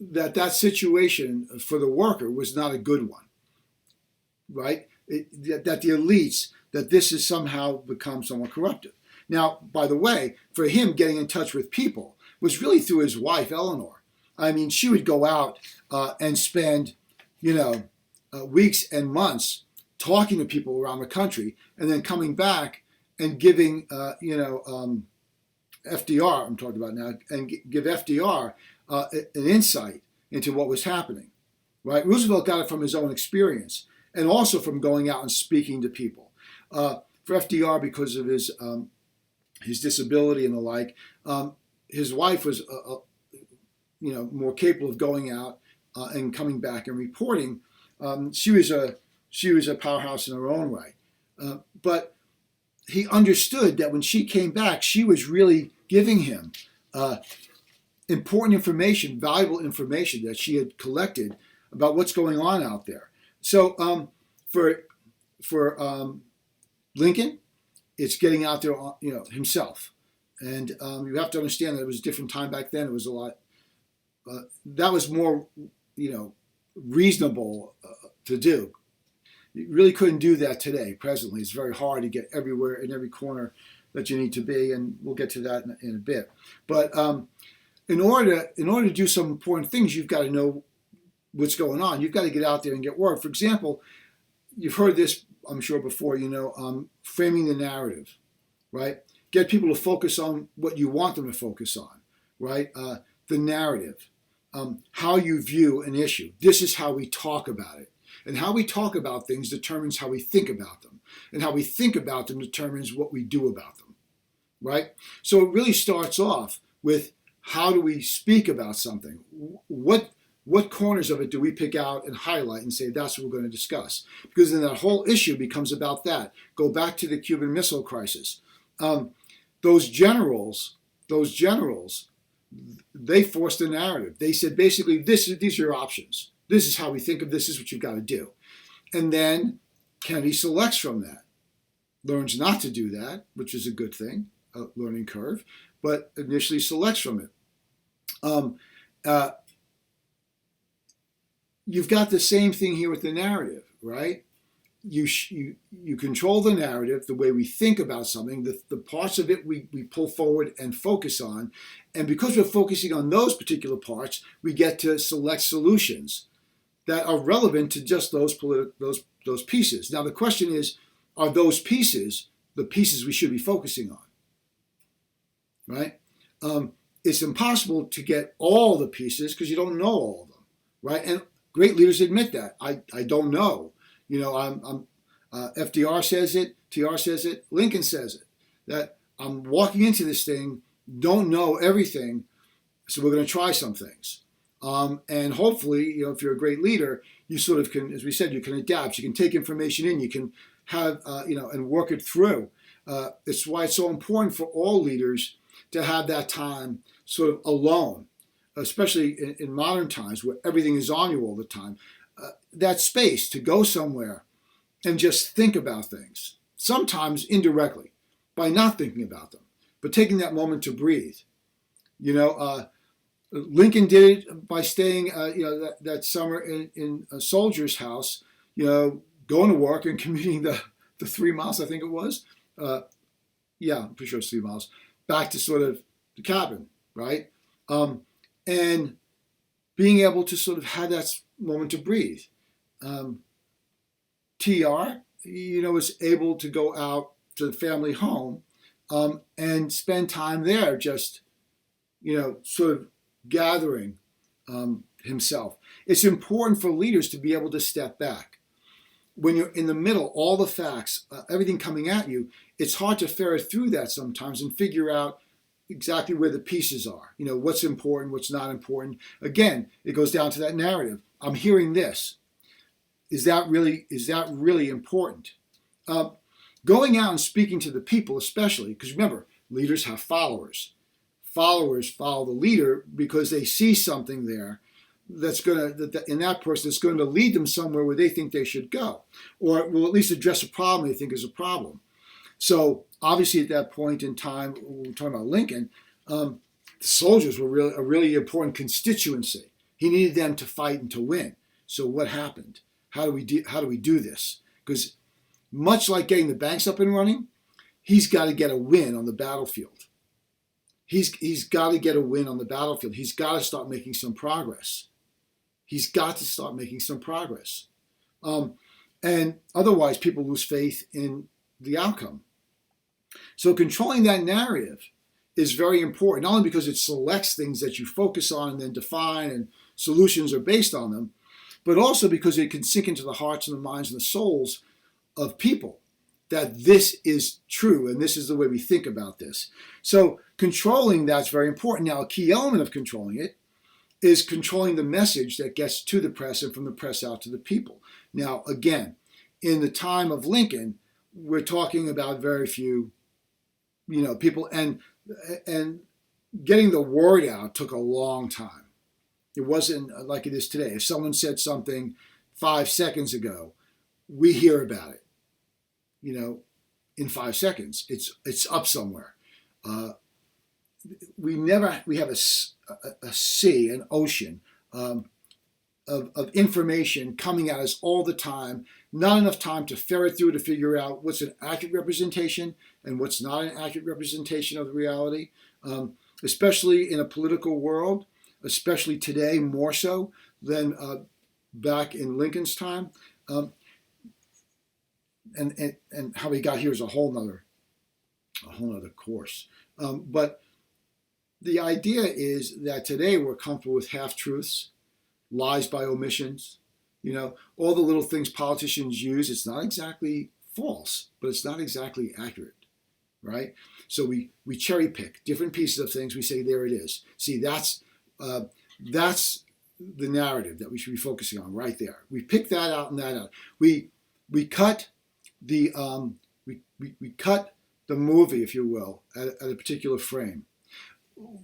that situation for the worker was not a good one, right? That the elites, that this has somehow become somewhat corruptive. Now, by the way, for him, getting in touch with people was really through his wife, Eleanor. I mean, she would go out and spend, weeks and months talking to people around the country, and then coming back and giving, FDR, I'm talking about now, and give FDR an insight into what was happening, right? Roosevelt got it from his own experience, and also from going out and speaking to people. For FDR, because of his disability and the like, his wife was more capable of going out and coming back and reporting. She was a powerhouse in her own way, but he understood that when she came back, she was really giving him important information, valuable information that she had collected about what's going on out there. So for Lincoln, it's getting out there, himself. And you have to understand that it was a different time back then. It was a lot. That was more, reasonable to do. You really couldn't do that today. Presently, it's very hard to get everywhere in every corner that you need to be, and we'll get to that in a bit. But in order to do some important things, you've got to know what's going on. You've got to get out there and get word. For example, you've heard this, I'm sure, before. Framing the narrative, right? Get people to focus on what you want them to focus on, right? The narrative, how you view an issue. This is how we talk about it. And how we talk about things determines how we think about them. And how we think about them determines what we do about them, right? So it really starts off with, how do we speak about something? What corners of it do we pick out and highlight and say that's what we're going to discuss? Because then that whole issue becomes about that. Go back to the Cuban Missile Crisis. Those generals, they forced the narrative. They said basically, these are your options. This is how we think of this. Is what you've got to do. And then Kennedy selects from that, learns not to do that, which is a good thing, a learning curve, but initially selects from it. You've got the same thing here with the narrative, right? You control the narrative, the way we think about something, the parts of it we pull forward and focus on. And because we're focusing on those particular parts, we get to select solutions that are relevant to just those pieces. Now the question is, are those pieces the pieces we should be focusing on? Right? It's impossible to get all the pieces because you don't know all of them, right? And great leaders admit that. I don't know. FDR says it, TR says it, Lincoln says it, that I'm walking into this thing, don't know everything, so we're going to try some things. And hopefully, if you're a great leader, you sort of can, as we said, you can adapt, you can take information in, you can have, and work it through. It's why it's so important for all leaders to have that time sort of alone, especially in modern times where everything is on you all the time. That space to go somewhere and just think about things, sometimes indirectly, by not thinking about them, but taking that moment to breathe. Lincoln did it by staying, that summer in a soldier's house, going to work and commuting the 3 miles, I think it was. I'm pretty sure it's 3 miles, back to sort of the cabin, right? And being able to sort of have that moment to breathe. TR, was able to go out to the family home and spend time there, just, sort of gathering himself. It's important for leaders to be able to step back. When you're in the middle, all the facts, everything coming at you, it's hard to ferret through that sometimes and figure out exactly where the pieces are. What's important, what's not important. Again, it goes down to that narrative. I'm hearing this. Is that really important? Going out and speaking to the people, especially, because remember, leaders have followers. Followers follow the leader because they see something there in that person that's going to lead them somewhere where they think they should go, or will at least address a problem they think is a problem. So obviously at that point in time, when we're talking about Lincoln, the soldiers were a really important constituency. He needed them to fight and to win. So what happened? How do we do this? Because much like getting the banks up and running, he's got to get a win on the battlefield. He's got to get a win on the battlefield. He's got to start making some progress. And otherwise, people lose faith in the outcome. So controlling that narrative is very important, not only because it selects things that you focus on and then define and solutions are based on them, but also because it can sink into the hearts and the minds and the souls of people that this is true and this is the way we think about this. So controlling that's very important. Now, a key element of controlling it is controlling the message that gets to the press and from the press out to the people. Now, again, in the time of Lincoln, we're talking about very few, people, and getting the word out took a long time. It wasn't like it is today. If someone said something 5 seconds ago, we hear about it, in 5 seconds. It's up somewhere. We have a sea, an ocean of information coming at us all the time. Not enough time to ferret through to figure out what's an accurate representation and what's not an accurate representation of the reality, especially in a political world, especially today more so than back in Lincoln's time. And how we got here is a whole nother course. But the idea is that today we're comfortable with half-truths, lies by omissions, all the little things politicians use. It's not exactly false, but it's not exactly accurate, right? So we cherry pick different pieces of things. We say, there it is. See, that's the narrative that we should be focusing on right there. We pick that out and that out. We cut the we cut the movie, if you will, at a particular frame.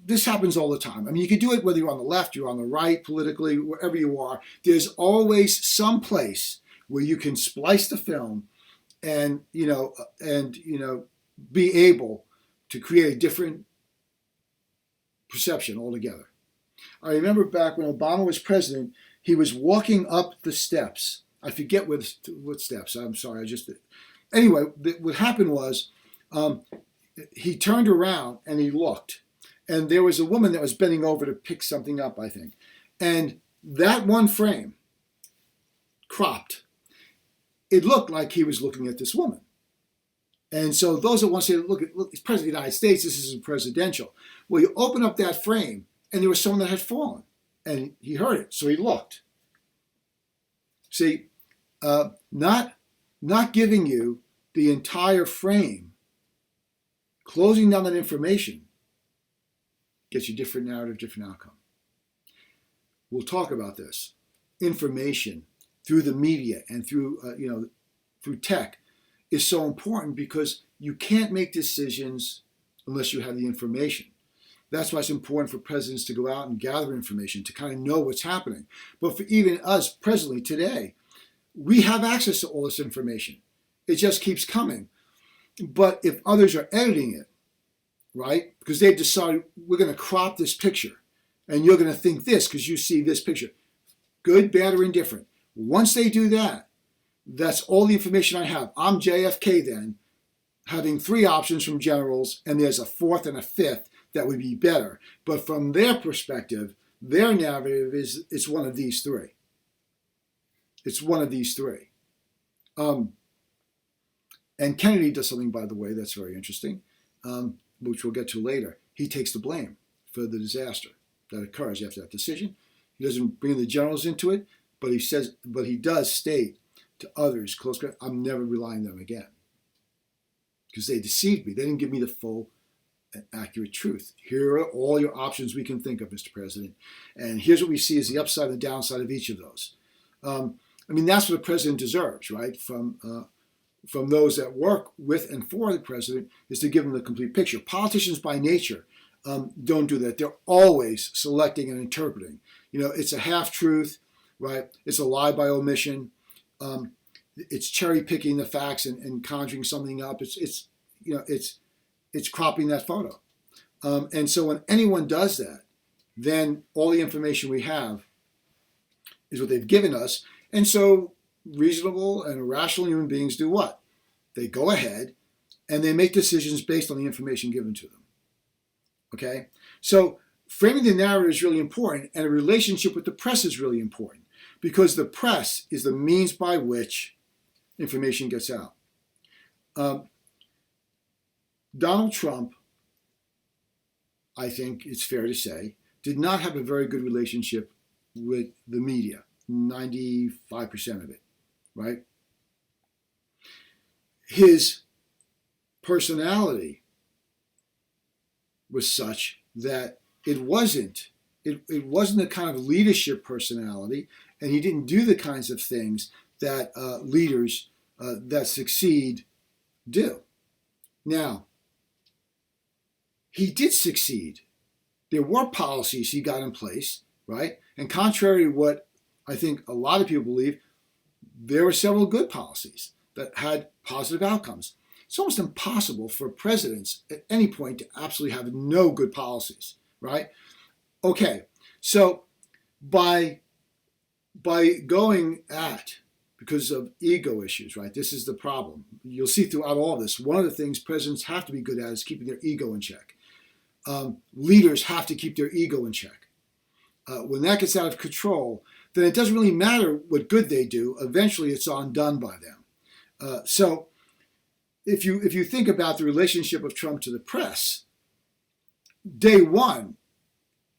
This happens all the time. I mean, you can do it whether you're on the left, you're on the right, politically, wherever you are. There's always some place where you can splice the film and be able to create a different perception altogether. I remember back when Obama was president, he was walking up the steps. I forget what steps. I'm sorry. Anyway, what happened was he turned around and he looked. And there was a woman that was bending over to pick something up, I think. And that one frame, cropped, it looked like he was looking at this woman. And so those that want to say, look, he's president of the United States, this isn't presidential. Well, you open up that frame, and there was someone that had fallen. And he heard it, so he looked. See, not giving you the entire frame, closing down that information, gets you different narrative, different outcome. We'll talk about this. Information through the media and through tech is so important because you can't make decisions unless you have the information. That's why it's important for presidents to go out and gather information to kind of know what's happening. But for even us presently today, we have access to all this information. It just keeps coming. But if others are editing it, right? Because they've decided we're going to crop this picture and you're going to think this because you see this picture. Good, bad, or indifferent. Once they do that, that's all the information I have. I'm JFK then, having 3 options from generals, and there's a 4th and a 5th that would be better. But from their perspective, their narrative is it's one of these 3. It's one of these 3. And Kennedy does something, by the way, that's very interesting. Which we'll get to later. He takes the blame for the disaster that occurs after that decision. He doesn't bring the generals into it, but he does state to others close, I'm never relying on them again. Because they deceived me. They didn't give me the full and accurate truth. Here are all your options we can think of, Mr. President. And here's what we see as the upside and the downside of each of those. That's what a president deserves, right? From those that work with and for the president is to give them the complete picture. Politicians by nature don't do that. They're always selecting and interpreting. It's a half-truth, right? It's a lie by omission. It's cherry-picking the facts and conjuring something up. It's cropping that photo. And so when anyone does that, then all the information we have is what they've given us. And so reasonable and rational human beings do what? They go ahead and they make decisions based on the information given to them. Okay? So framing the narrative is really important, and a relationship with the press is really important because the press is the means by which information gets out. Donald Trump, I think it's fair to say, did not have a very good relationship with the media, 95% of it, right? His personality was such that it wasn't it wasn't the kind of leadership personality, and he didn't do the kinds of things that leaders that succeed do. Now, he did succeed. There were policies he got in place, right? And contrary to what I think a lot of people believe, there were several good policies that had positive outcomes. It's almost impossible for presidents at any point to absolutely have no good policies, right? Okay, so by going at, because of ego issues, right? This is the problem. You'll see throughout all this, one of the things presidents have to be good at is keeping their ego in check. Leaders have to keep their ego in check. When that gets out of control, then it doesn't really matter what good they do. Eventually, it's undone by them. So, if you think about the relationship of Trump to the press, day one,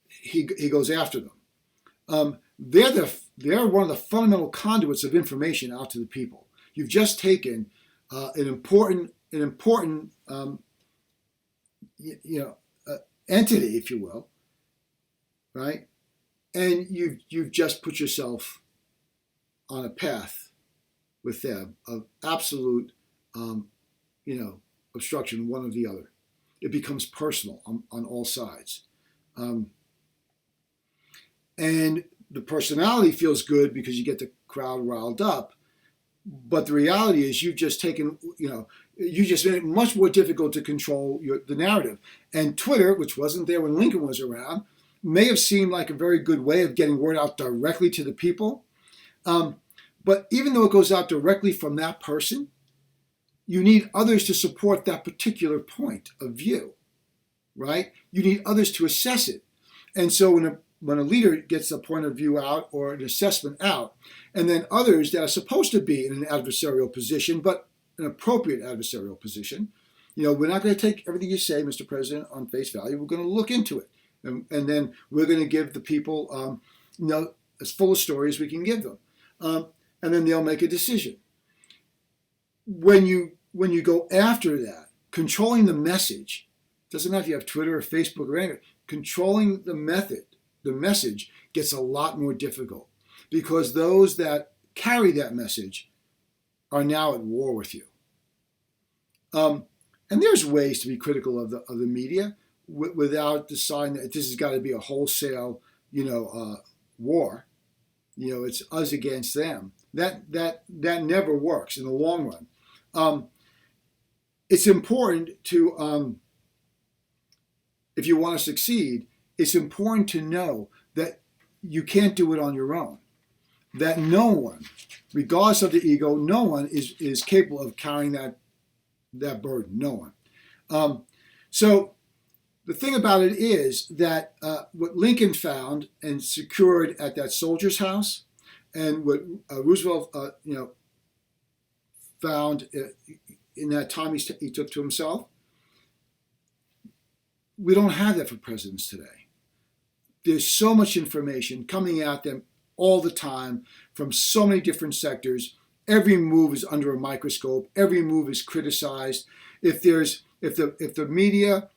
he goes after them. They're one of the fundamental conduits of information out to the people. You've just taken an important entity, if you will, right? And you've just put yourself on a path with them of absolute, obstruction, one or the other. It becomes personal on all sides. And the personality feels good because you get the crowd riled up. But the reality is you've just taken, you just made it much more difficult to control the narrative. And Twitter, which wasn't there when Lincoln was around, may have seemed like a very good way of getting word out directly to the people. But even though it goes out directly from that person, you need others to support that particular point of view, right? You need others to assess it. And so when a leader gets a point of view out or an assessment out, and then others that are supposed to be in an adversarial position, but an appropriate adversarial position, we're not going to take everything you say, Mr. President, on face value. We're going to look into it. And then we're going to give the people, as full a story as we can give them. And then they'll make a decision. When you go after that, controlling the message, doesn't matter if you have Twitter or Facebook or anything, controlling the message gets a lot more difficult because those that carry that message are now at war with you. And there's ways to be critical of the media without deciding that this has got to be a wholesale, war. It's us against them. That never works in the long run. It's important to, if you want to succeed, it's important to know that you can't do it on your own. That no one, regardless of the ego, no one is capable of carrying that burden. No one. So the thing about it is that what Lincoln found and secured at that soldier's house, and what Roosevelt, found in that time he took to himself, we don't have that for presidents today. There's so much information coming at them all the time from so many different sectors. Every move is under a microscope. Every move is criticized. If the media,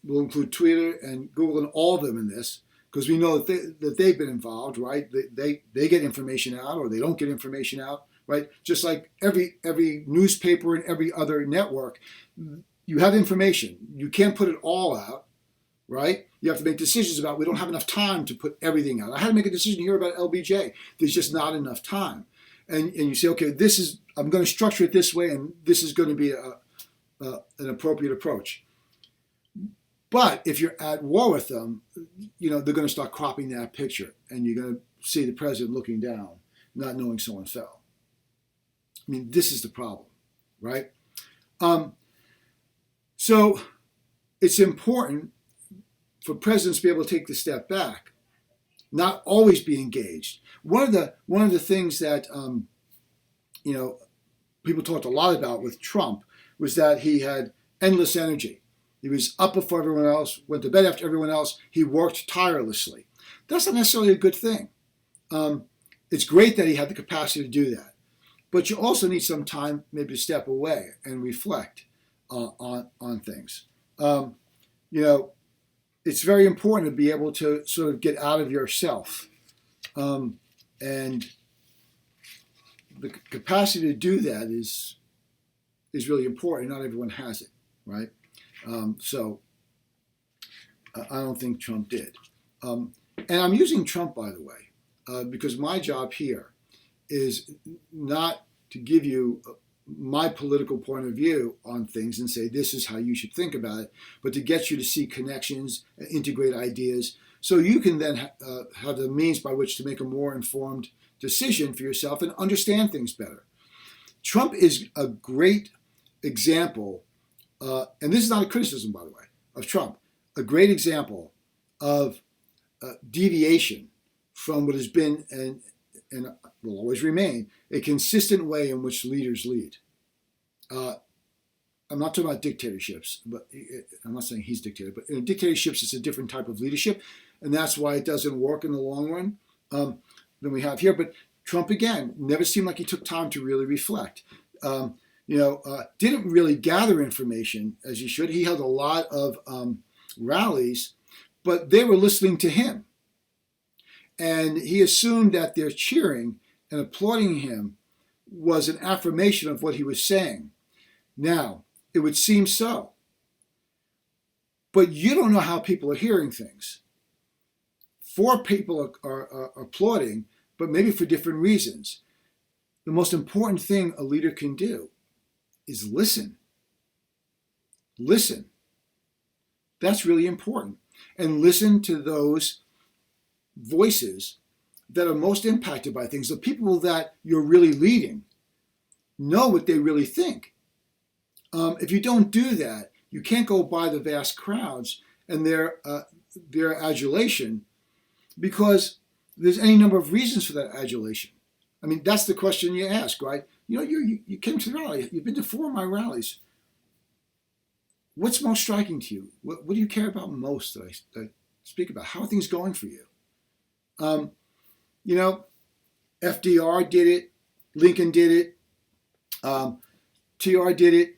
we'll include Twitter and Google and all of them in this, because we know that they've been involved, right? They get information out or they don't get information out, right? Just like every newspaper and every other network, you have information. You can't put it all out, right? You have to make decisions about, we don't have enough time to put everything out. I had to make a decision here about LBJ. There's just not enough time. And you say, okay, I'm going to structure it this way, and this is going to be an appropriate approach. But if you're at war with them, they're going to start cropping that picture, and you're going to see the president looking down, not knowing someone fell. I mean, this is the problem, right? So it's important for presidents to be able to take the step back, not always be engaged. One of the things that people talked a lot about with Trump was that he had endless energy. He was up before everyone else, went to bed after everyone else. He worked tirelessly. That's not necessarily a good thing. It's great that he had the capacity to do that, but you also need some time maybe to step away and reflect on things. it's very important to be able to sort of get out of yourself. And the capacity to do that is really important. Not everyone has it, right? So I don't think Trump did. And I'm using Trump, by the way, because my job here is not to give you my political point of view on things and say this is how you should think about it, but to get you to see connections and integrate ideas so you can then have the means by which to make a more informed decision for yourself and understand things better. Trump is a great example, and this is not a criticism, by the way, of Trump, a great example of deviation from what has been and will always remain a consistent way in which leaders lead. I'm not talking about dictatorships, but I'm not saying he's dictator, but in dictatorships, it's a different type of leadership, and that's why it doesn't work in the long run than we have here. But Trump, again, never seemed like he took time to really reflect. Didn't really gather information as he should. He held a lot of rallies, but they were listening to him. And he assumed that their cheering and applauding him was an affirmation of what he was saying. Now, it would seem so. But you don't know how people are hearing things. 4 people are applauding, but maybe for different reasons. The most important thing a leader can do is listen. Listen. That's really important. And listen to those voices that are most impacted by things. The people that you're really leading know what they really think. If you don't do that, you can't go by the vast crowds and their adulation, because there's any number of reasons for that adulation. I mean, that's the question you ask, right? You came to the rally. You've been to 4 of my rallies. What's most striking to you? What do you care about most that I speak about? How are things going for you? FDR did it. Lincoln did it. TR did it.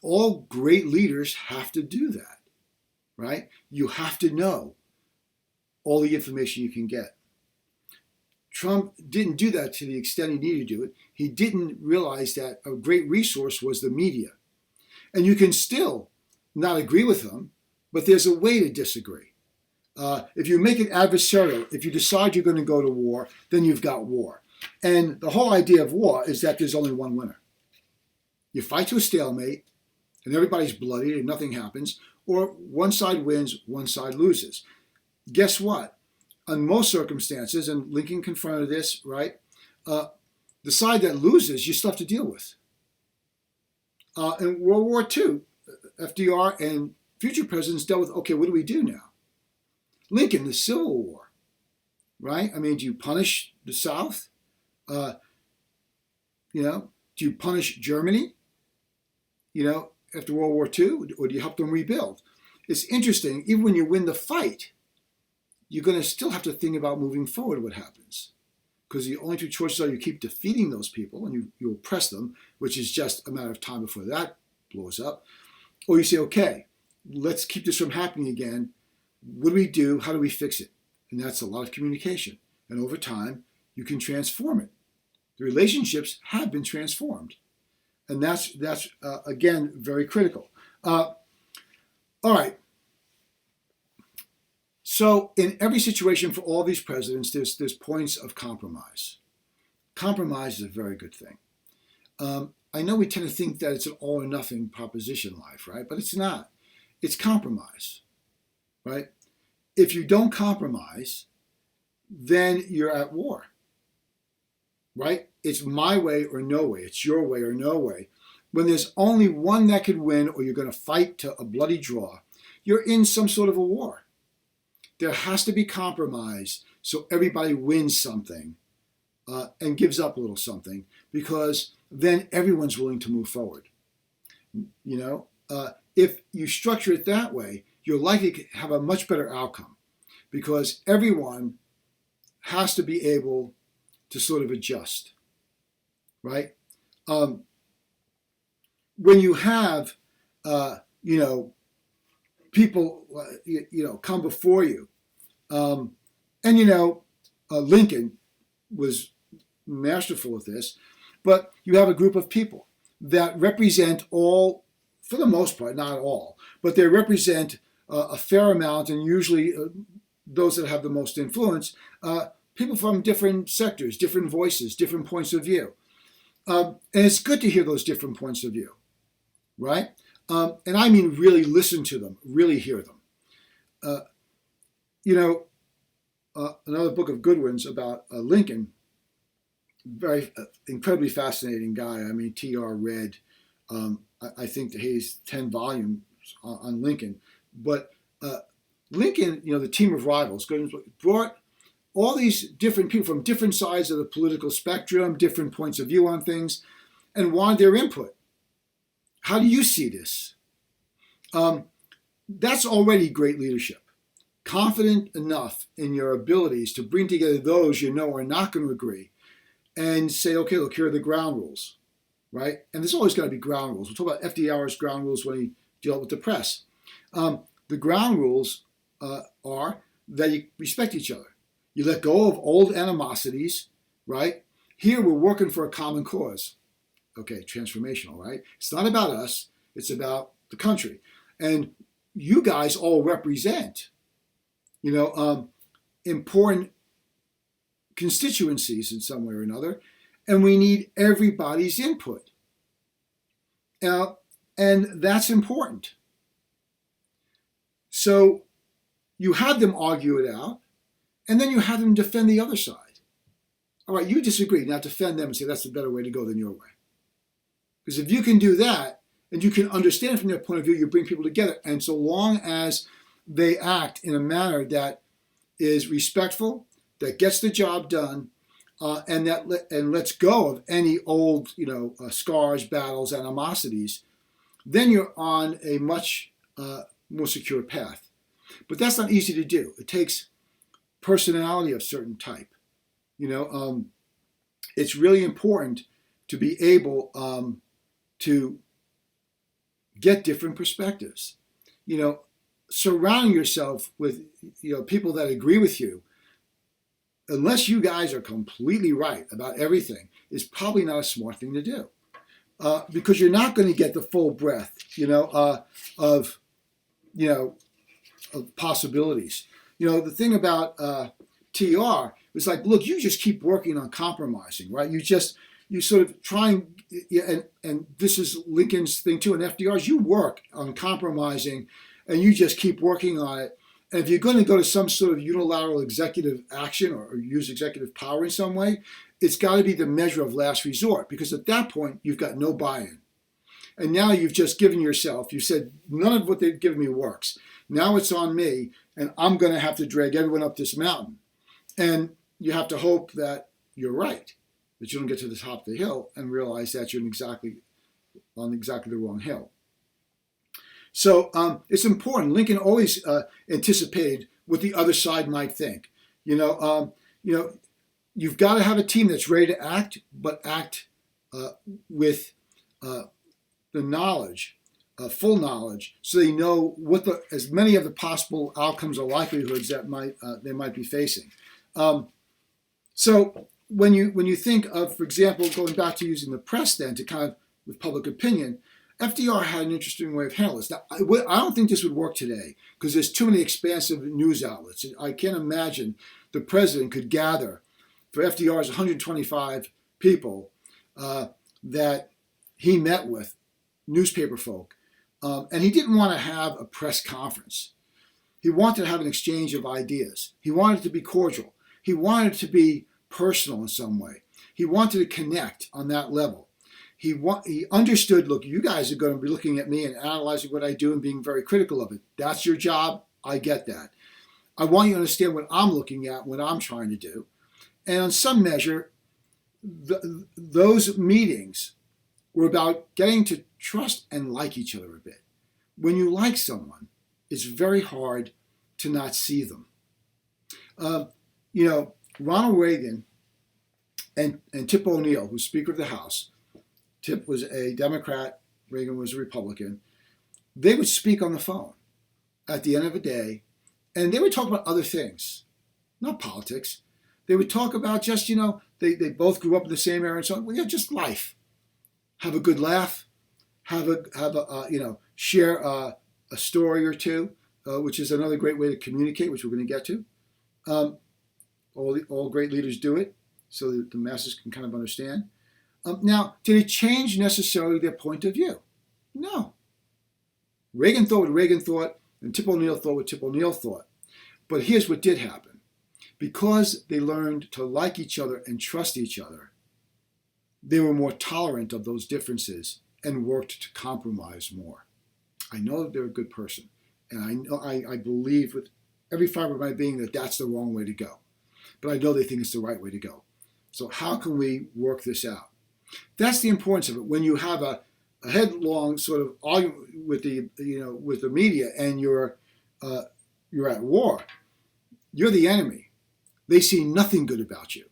All great leaders have to do that, right? You have to know all the information you can get. Trump didn't do that to the extent he needed to do it. He didn't realize that a great resource was the media. And you can still not agree with them, but there's a way to disagree. If you make it adversarial, if you decide you're going to go to war, then you've got war. And the whole idea of war is that there's only one winner. You fight to a stalemate, and everybody's bloodied and nothing happens, or one side wins, one side loses. Guess what? On most circumstances, and Lincoln confronted this, right? The side that loses, you still have to deal with. In World War II, FDR and future presidents dealt with, okay, what do we do now? Lincoln, the Civil War, right? I mean, do you punish the South? Do you punish Germany, after World War II, or do you help them rebuild? It's interesting, even when you win the fight, you're going to still have to think about moving forward what happens. Because the only 2 choices are you keep defeating those people and you oppress them, which is just a matter of time before that blows up. Or you say, okay, let's keep this from happening again. What do we do? How do we fix it? And that's a lot of communication. And over time, you can transform it. The relationships have been transformed. And that's again, very critical. All right. So in every situation for all these presidents, there's points of compromise. Compromise is a very good thing. I know we tend to think that it's an all or nothing proposition life, right? But it's not. It's compromise, right? If you don't compromise, then you're at war, right? It's my way or no way. It's your way or no way. When there's only one that could win, or you're going to fight to a bloody draw, you're in some sort of a war. There has to be compromise so everybody wins something and gives up a little something, because then everyone's willing to move forward. If you structure it that way, you're likely to have a much better outcome, because everyone has to be able to sort of adjust, right? When you have, people, come before you. And Lincoln was masterful at this, but you have a group of people that represent all, for the most part, not all, but they represent a fair amount, and usually those that have the most influence, people from different sectors, different voices, different points of view. And it's good to hear those different points of view, right? And I mean really listen to them, really hear them. Another book of Goodwin's about Lincoln, very incredibly fascinating guy. I mean, T.R. read, I think that he's 10 volumes on Lincoln. But Lincoln, the team of rivals, brought all these different people from different sides of the political spectrum, different points of view on things, and wanted their input. How do you see this? That's already great leadership. Confident enough in your abilities to bring together those you know are not going to agree and say, okay, look, here are the ground rules, right? And there's always got to be ground rules. We'll talk about FDR's ground rules when he dealt with the press. The ground rules are that you respect each other. You let go of old animosities, right? Here we're working for a common cause. Okay, transformational, right? It's not about us. It's about the country. And you guys all represent, important constituencies in some way or another, and we need everybody's input. And that's important. So you have them argue it out, and then you have them defend the other side. All right, you disagree. Now defend them and say that's the better way to go than your way. Because if you can do that, and you can understand from their point of view, you bring people together. And so long as they act in a manner that is respectful, that gets the job done, and lets go of any old, scars, battles, animosities, then you're on a much more secure path. But that's not easy to do. It takes personality of certain type. It's really important to be able to get different perspectives. Surround yourself with people that agree with you, unless you guys are completely right about everything, is probably not a smart thing to do, because you're not going to get the full breadth, of possibilities. The thing about TR was like, look, you just keep working on compromising, right? You sort of trying, and this is Lincoln's thing too, and FDR's, you work on compromising, and you just keep working on it. And if you're going to go to some sort of unilateral executive action or use executive power in some way, it's got to be the measure of last resort, because at that point, you've got no buy-in. And now you've just given yourself, you said, none of what they've given me works. Now it's on me, and I'm going to have to drag everyone up this mountain. And you have to hope that you're right, that you don't get to the top of the hill and realize that you're on exactly the wrong hill. So it's important. Lincoln always anticipated what the other side might think. You've got to have a team that's ready to act, but act with the knowledge, full knowledge, so they know what as many of the possible outcomes or likelihoods that they might be facing. So when you think of, for example, going back to using the press then to kind of with public opinion, FDR had an interesting way of handling this. Now, I don't think this would work today because there's too many expansive news outlets. I can't imagine the president could gather for FDR's 125 people that he met with, newspaper folk, and he didn't want to have a press conference. He wanted to have an exchange of ideas. He wanted it to be cordial. He wanted it to be personal in some way. He wanted to connect on that level. He understood, look, you guys are going to be looking at me and analyzing what I do and being very critical of it. That's your job. I get that. I want you to understand what I'm looking at, what I'm trying to do. And on some measure, those meetings were about getting to trust and like each other a bit. When you like someone, it's very hard to not see them. Ronald Reagan and Tip O'Neill, who's Speaker of the House, Tip was a Democrat, Reagan was a Republican, they would speak on the phone. at the end of the day, and they would talk about other things, not politics. They would talk about just, they both grew up in the same area and so on. Well, yeah, just life. Have a good laugh. Share a story or two, which is another great way to communicate, which we're going to get to. All great leaders do it so that the masses can kind of understand. Now, did it change necessarily their point of view? No. Reagan thought what Reagan thought, and Tip O'Neill thought what Tip O'Neill thought. But here's what did happen. Because they learned to like each other and trust each other, they were more tolerant of those differences and worked to compromise more. I know that they're a good person, and I believe with every fiber of my being that that's the wrong way to go. But I know they think it's the right way to go. So how can we work this out? That's the importance of it. When you have a headlong sort of argument with the media, and you're at war, you're the enemy. They see nothing good about you.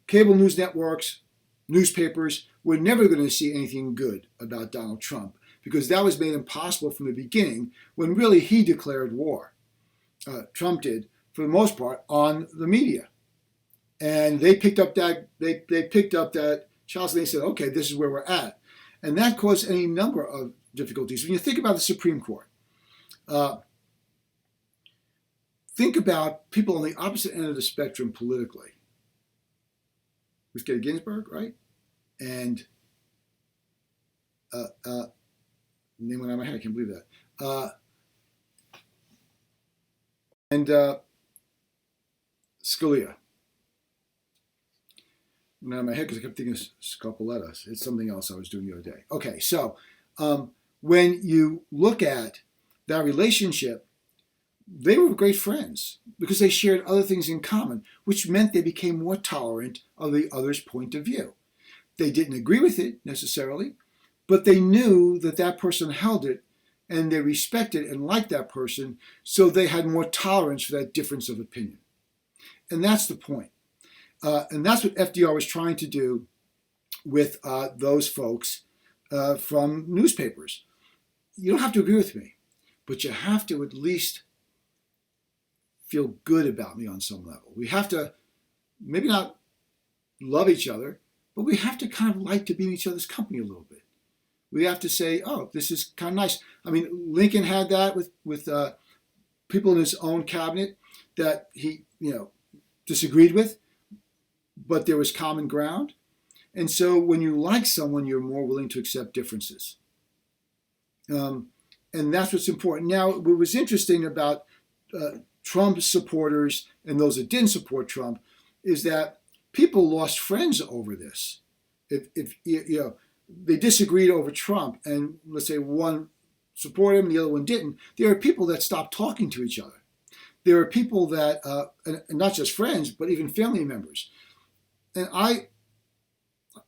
Cable news networks, newspapers, we're never going to see anything good about Donald Trump, because that was made impossible from the beginning when really he declared war. Trump did, for the most part, on the media. And they picked up that child's, and they said, okay, this is where we're at. And that caused any number of difficulties. When you think about the Supreme Court, think about people on the opposite end of the spectrum politically. Ruth Bader Ginsburg, right? And name went out of my head, I can't believe that. And Scalia. Went out of my head because I kept thinking of Scopoletus. It's something else I was doing the other day. Okay, so when you look at that relationship, they were great friends because they shared other things in common, which meant they became more tolerant of the other's point of view. They didn't agree with it necessarily, but they knew that that person held it, and they respected and liked that person, so they had more tolerance for that difference of opinion. And that's the point. And that's what FDR was trying to do with those folks from newspapers. You don't have to agree with me, but you have to at least feel good about me on some level. We have to maybe not love each other, but we have to kind of like to be in each other's company a little bit. We have to say, oh, this is kind of nice. I mean, Lincoln had that with people in his own cabinet that he disagreed with, but there was common ground. And so when you like someone, you're more willing to accept differences. And that's what's important. Now, what was interesting about Trump supporters and those that didn't support Trump is that people lost friends over this. If they disagreed over Trump, and let's say one supported him and the other one didn't, there are people that stopped talking to each other. There are people that, and not just friends, but even family members. And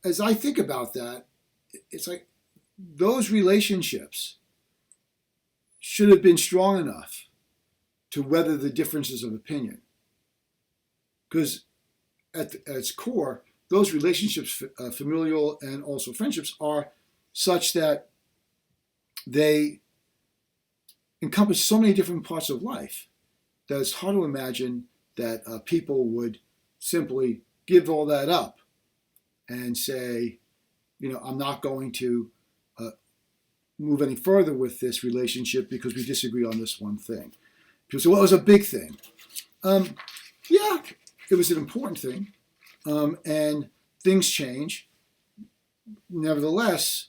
as I think about that, it's like those relationships should have been strong enough to weather the differences of opinion. Because at its core, those relationships, familial and also friendships, are such that they encompass so many different parts of life that it's hard to imagine that people would simply give all that up and say, I'm not going to move any further with this relationship because we disagree on this one thing. People say, well, it was a big thing. Yeah, it was an important thing. And things change. Nevertheless,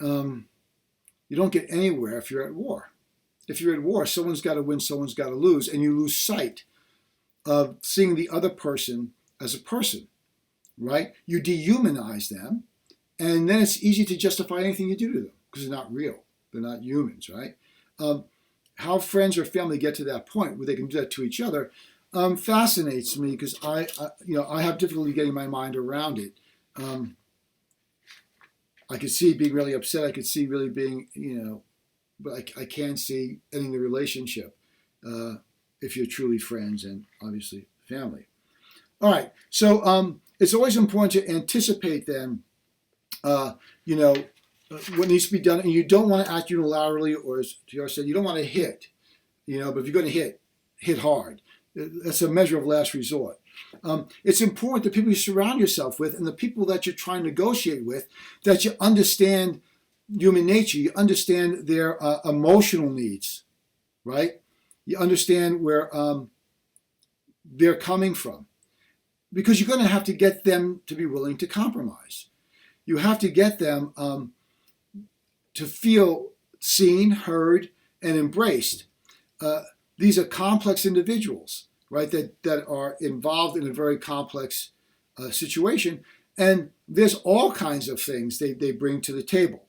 you don't get anywhere if you're at war. If you're at war, someone's got to win, someone's got to lose, and you lose sight of seeing the other person as a person, right? You dehumanize them, and then it's easy to justify anything you do to them because they're not real. They're not humans, right? How friends or family get to that point where they can do that to each other fascinates me because I have difficulty getting my mind around it. I could see being really upset. I could see really being, but I can't see ending the relationship if you're truly friends and obviously family. All right, so it's always important to anticipate then, what needs to be done, and you don't want to act unilaterally, or as TR said, you don't want to hit. But if you're going to hit hard. That's a measure of last resort. It's important the people you surround yourself with and the people that you're trying to negotiate with, that you understand human nature, you understand their emotional needs, right? You understand where they're coming from. Because you're going to have to get them to be willing to compromise. You have to get them to feel seen, heard, and embraced. These are complex individuals, right, that are involved in a very complex situation. And there's all kinds of things they bring to the table.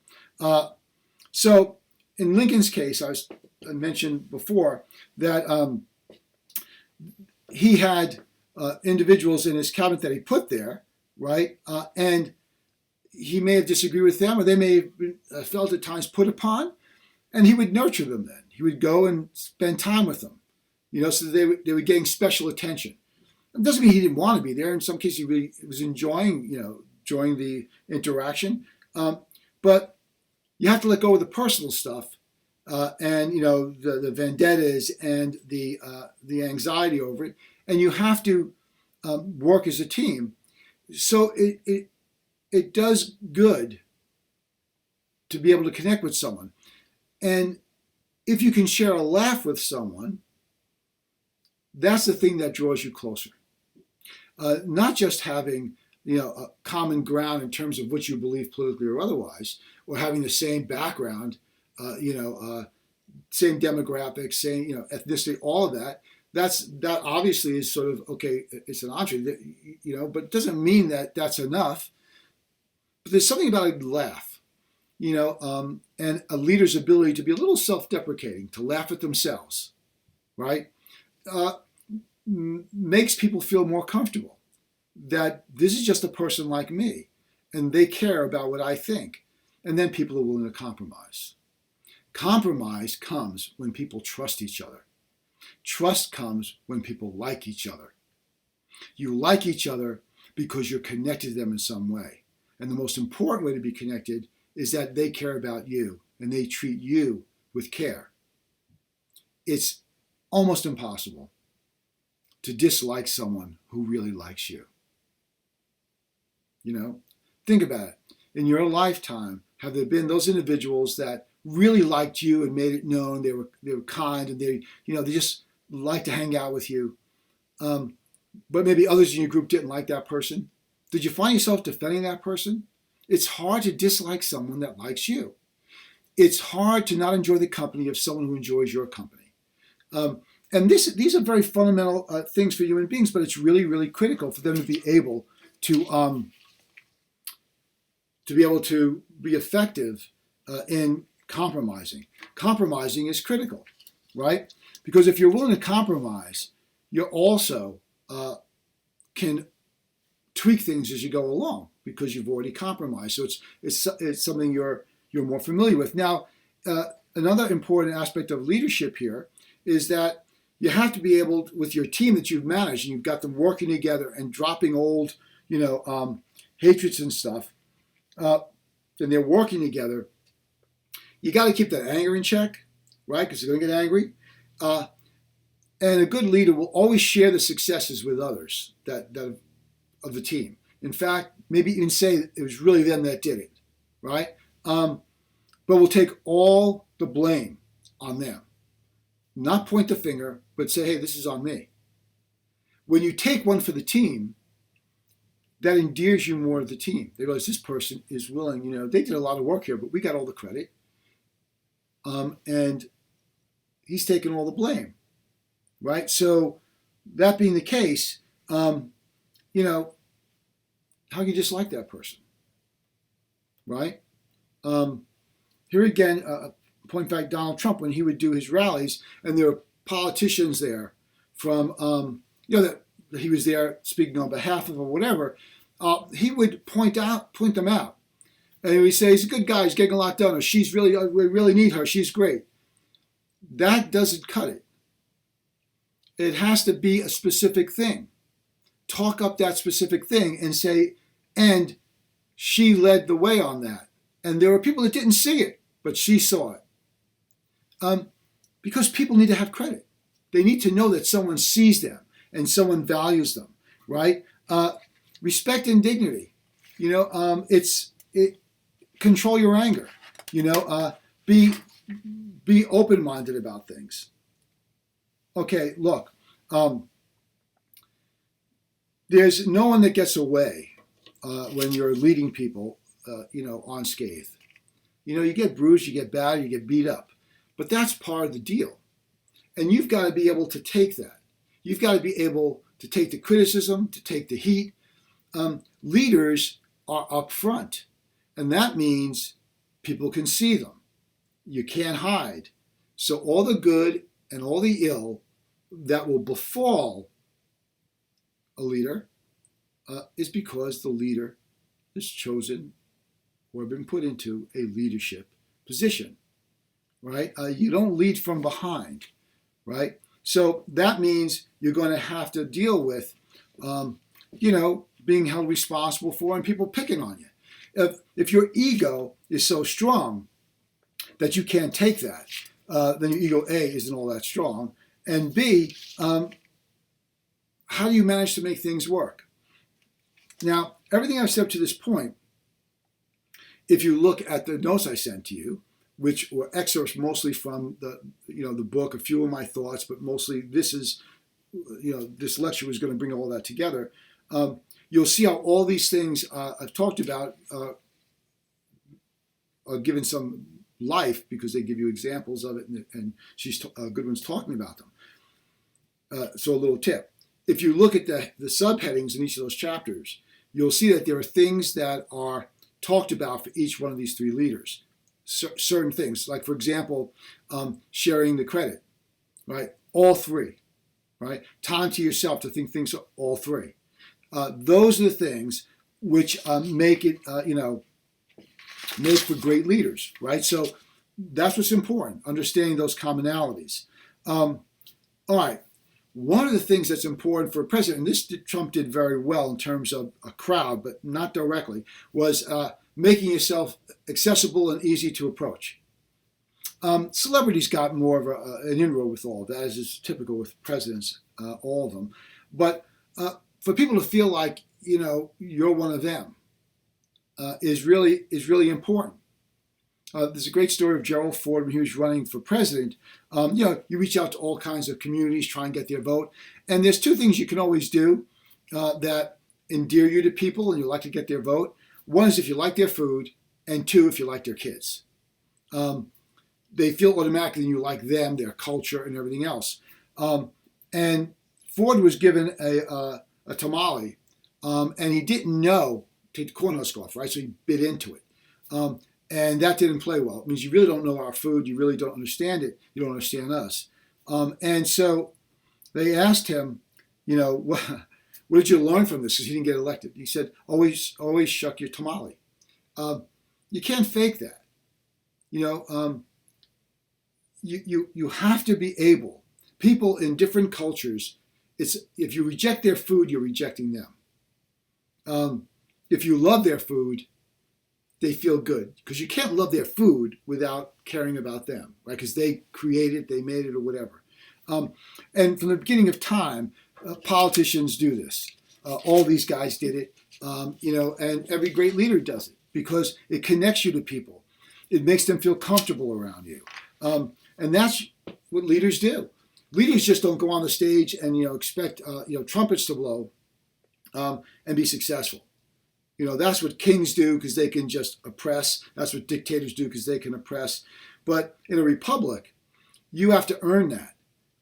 So in Lincoln's case, I mentioned before that he had individuals in his cabinet that he put there, right? And he may have disagreed with them, or they may have felt at times put upon, and he would nurture them then. He would go and spend time with them, so that they were getting special attention. It doesn't mean he didn't want to be there. In some cases, he really was enjoying the interaction. But you have to let go of the personal stuff and the vendettas and the anxiety over it, and you have to work as a team. So it does good to be able to connect with someone, and if you can share a laugh with someone, that's the thing that draws you closer. Not just having a common ground in terms of what you believe politically or otherwise, or having the same background, same demographics, same ethnicity, all of that. That obviously is sort of okay. It's an option, but it doesn't mean that that's enough. But there's something about a laugh, and a leader's ability to be a little self-deprecating, to laugh at themselves, right? Makes people feel more comfortable that this is just a person like me and they care about what I think. And then people are willing to compromise. Compromise comes when people trust each other. Trust comes when people like each other. You like each other because you're connected to them in some way. And the most important way to be connected is that they care about you and they treat you with care. It's almost impossible to dislike someone who really likes you. Think about it. In your lifetime, have there been those individuals that really liked you and made it known they were kind and they just like to hang out with you, but maybe others in your group didn't like that person? Did you find yourself defending that person? It's hard to dislike someone that likes you. It's hard to not enjoy the company of someone who enjoys your company. And these are very fundamental things for human beings, but it's really, really critical for them to be able to be effective in compromising. Compromising is critical, right? Because if you're willing to compromise, you also can tweak things as you go along because you've already compromised. So it's something you're more familiar with. Now, another important aspect of leadership here is that you have to be able, with your team that you've managed, and you've got them working together and dropping old, hatreds and stuff, and they're working together. You got to keep that anger in check, right? Because they're going to get angry. And a good leader will always share the successes with others that of the team. In fact, maybe even say it was really them that did it, right? But we'll take all the blame on them. Not point the finger, but say, hey, this is on me. When you take one for the team, that endears you more to the team. They realize this person is willing, they did a lot of work here, but we got all the credit. And he's taking all the blame, right? So that being the case, how can you dislike that person, right? Here again, point back Donald Trump, when he would do his rallies, and there were politicians there from, that he was there speaking on behalf of or whatever, he would point them out. And he would say, he's a good guy, he's getting a lot done, or we really need her, she's great. That doesn't cut it. It has to be a specific thing. Talk up that specific thing and say, and she led the way on that. And there were people that didn't see it, but she saw it. Because people need to have credit. They need to know that someone sees them and someone values them, right? Respect and dignity. Control your anger. Be open-minded about things. Okay, look, there's no one that gets away when you're leading people, unscathed. You get bruised, you get battered, you get beat up. But that's part of the deal. And you've got to be able to take that. You've got to be able to take the criticism, to take the heat. Leaders are up front. And that means people can see them. You can't hide. So all the good and all the ill that will befall a leader is because the leader is chosen or been put into a leadership position, right? You don't lead from behind, right? So that means you're going to have to deal with, being held responsible for and people picking on you. If your ego is so strong that you can't take that, then your ego, A, isn't all that strong, and B, how do you manage to make things work? Now, everything I've said to this point, if you look at the notes I sent to you, which were excerpts mostly from the book, a few of my thoughts, but mostly this is, this lecture was going to bring all that together. You'll see how all these things I've talked about are given some life because they give you examples of it, and Goodwin's talking about them. So a little tip. If you look at the subheadings in each of those chapters, you'll see that there are things that are talked about for each one of these three leaders. Certain things, like, for example, sharing the credit, right? All three, right? Time to yourself to think things, all three. Those are the things which make it, make for great leaders, right? So that's what's important, understanding those commonalities. All right. One of the things that's important for a president, and this Trump did very well in terms of a crowd, but not directly, was making yourself accessible and easy to approach. Celebrities got more of an inroad with all of that, as is typical with presidents, all of them. But for people to feel like, you're one of them is really important. There's a great story of Gerald Ford when he was running for president. You reach out to all kinds of communities, try and get their vote. And there's two things you can always do that endear you to people and you like to get their vote. One is if you like their food, and two, if you like their kids. They feel automatically you like them, their culture, and everything else. And Ford was given a tamale, and he didn't know, take the corn husk off, right? So he bit into it. And that didn't play well. It means you really don't know our food. You really don't understand it. You don't understand us. And so they asked him, what did you learn from this? Because he didn't get elected. He said, always shuck your tamale. You can't fake that. You have to be able. People in different cultures, if you reject their food, you're rejecting them. If you love their food, they feel good, because you can't love their food without caring about them, right? Because they created it, they made it, or whatever. And from the beginning of time, politicians do this. All these guys did it, and every great leader does it because it connects you to people. It makes them feel comfortable around you. And that's what leaders do. Leaders just don't go on the stage and expect trumpets to blow and be successful. That's what kings do because they can just oppress. That's what dictators do because they can oppress. But in a republic, you have to earn that,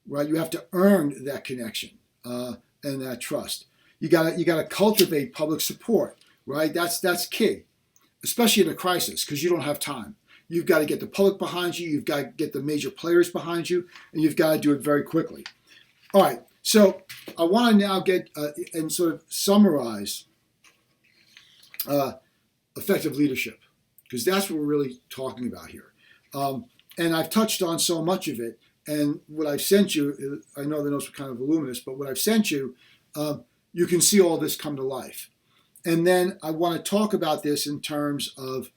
right? You have to earn that connection and that trust. You got to cultivate public support, right? That's key, especially in a crisis, because you don't have time. You've got to get the public behind you. You've got to get the major players behind you, and you've got to do it very quickly. All right. So I want to now get and sort of summarize effective leadership, because that's what we're really talking about here. And I've touched on so much of it. And what I've sent you, I know the notes were kind of voluminous, but what I've sent you, you can see all this come to life. And then I want to talk about this in terms of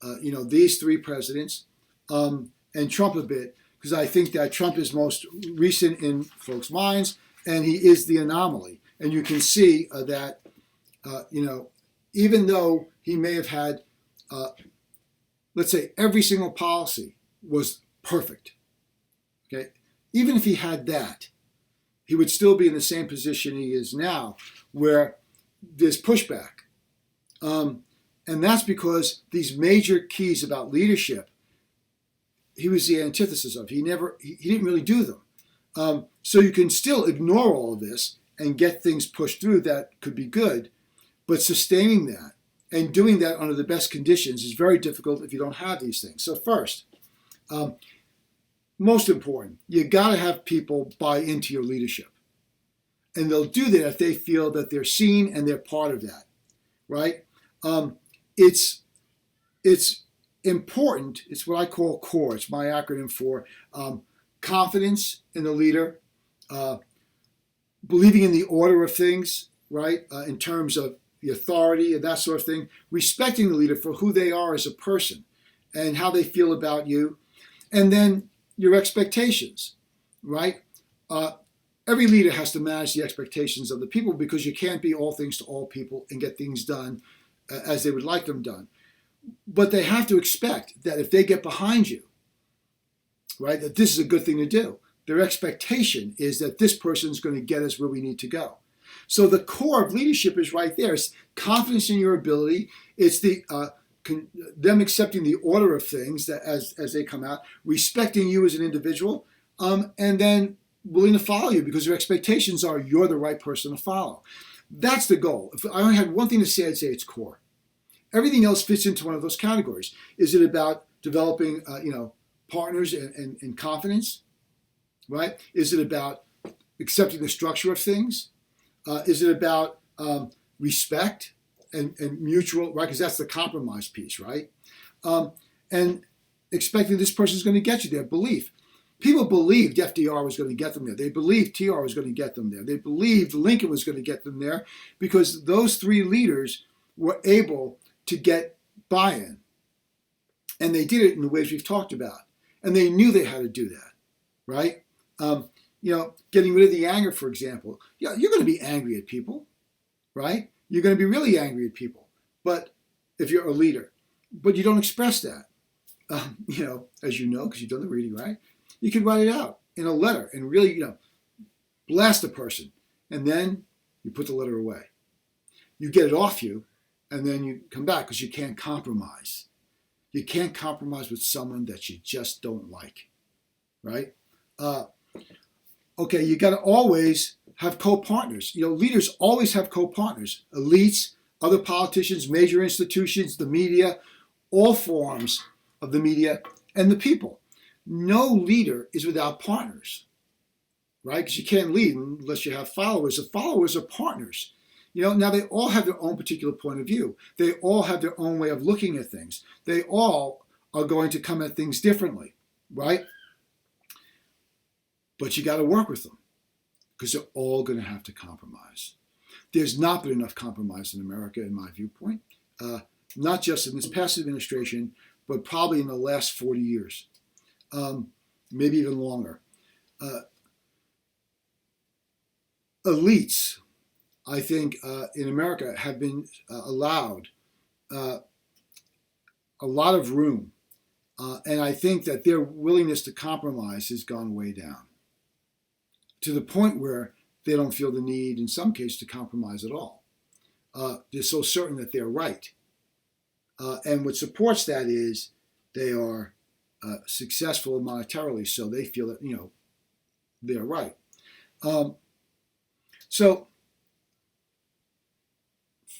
these three presidents, and Trump a bit, because I think that Trump is most recent in folks' minds, and he is the anomaly. And you can see that, even though he may have had, let's say, every single policy was perfect, okay? Even if he had that, he would still be in the same position he is now, where there's pushback. And that's because these major keys about leadership, he was the antithesis of. He didn't really do them. So you can still ignore all of this and get things pushed through that could be good, but sustaining that and doing that under the best conditions is very difficult if you don't have these things. So first, most important, you got to have people buy into your leadership. And they'll do that if they feel that they're seen and they're part of that, right? It's important. It's what I call CORE. It's my acronym for confidence in the leader, believing in the order of things, right, in terms of the authority and that sort of thing, respecting the leader for who they are as a person and how they feel about you, and then your expectations, right? Every leader has to manage the expectations of the people, because you can't be all things to all people and get things done as they would like them done. But they have to expect that if they get behind you, right, that this is a good thing to do. Their expectation is that this person is going to get us where we need to go. So the core of leadership is right there. It's confidence in your ability. It's them accepting the order of things that as they come out, respecting you as an individual, and then willing to follow you because their expectations are you're the right person to follow. That's the goal. If I only had one thing to say, I'd say it's core. Everything else fits into one of those categories. Is it about developing, partners and confidence, right? Is it about accepting the structure of things? Is it about respect and mutual, right? Because that's the compromise piece, right? And expecting this person is going to get you there. Belief. People believed FDR was going to get them there. They believed TR was going to get them there. They believed Lincoln was going to get them there because those three leaders were able to get buy-in. And they did it in the ways we've talked about. And they knew they had to do that, right? Getting rid of the anger, for example. Yeah, you're going to be angry at people, right? You're going to be really angry at people, but if you're a leader, but you don't express that, as you know, because you've done the reading, right? You can write it out in a letter and really, blast the person. And then you put the letter away. You get it off you, and then you come back because you can't compromise. You can't compromise with someone that you just don't like, right? Okay, you got to always have co-partners. Leaders always have co-partners. Elites, other politicians, major institutions, the media, all forms of the media, and the people. No leader is without partners, right? Because you can't lead unless you have followers. The followers are partners. Now they all have their own particular point of view. They all have their own way of looking at things. They all are going to come at things differently, right? But you got to work with them because they're all going to have to compromise. There's not been enough compromise in America, in my viewpoint, not just in this past administration, but probably in the last 40 years. Maybe even longer. Elites, I think, in America have been allowed a lot of room. And I think that their willingness to compromise has gone way down to the point where they don't feel the need, in some cases, to compromise at all. They're so certain that they're right. And what supports that is they are successful monetarily, so they feel that, they're right. So,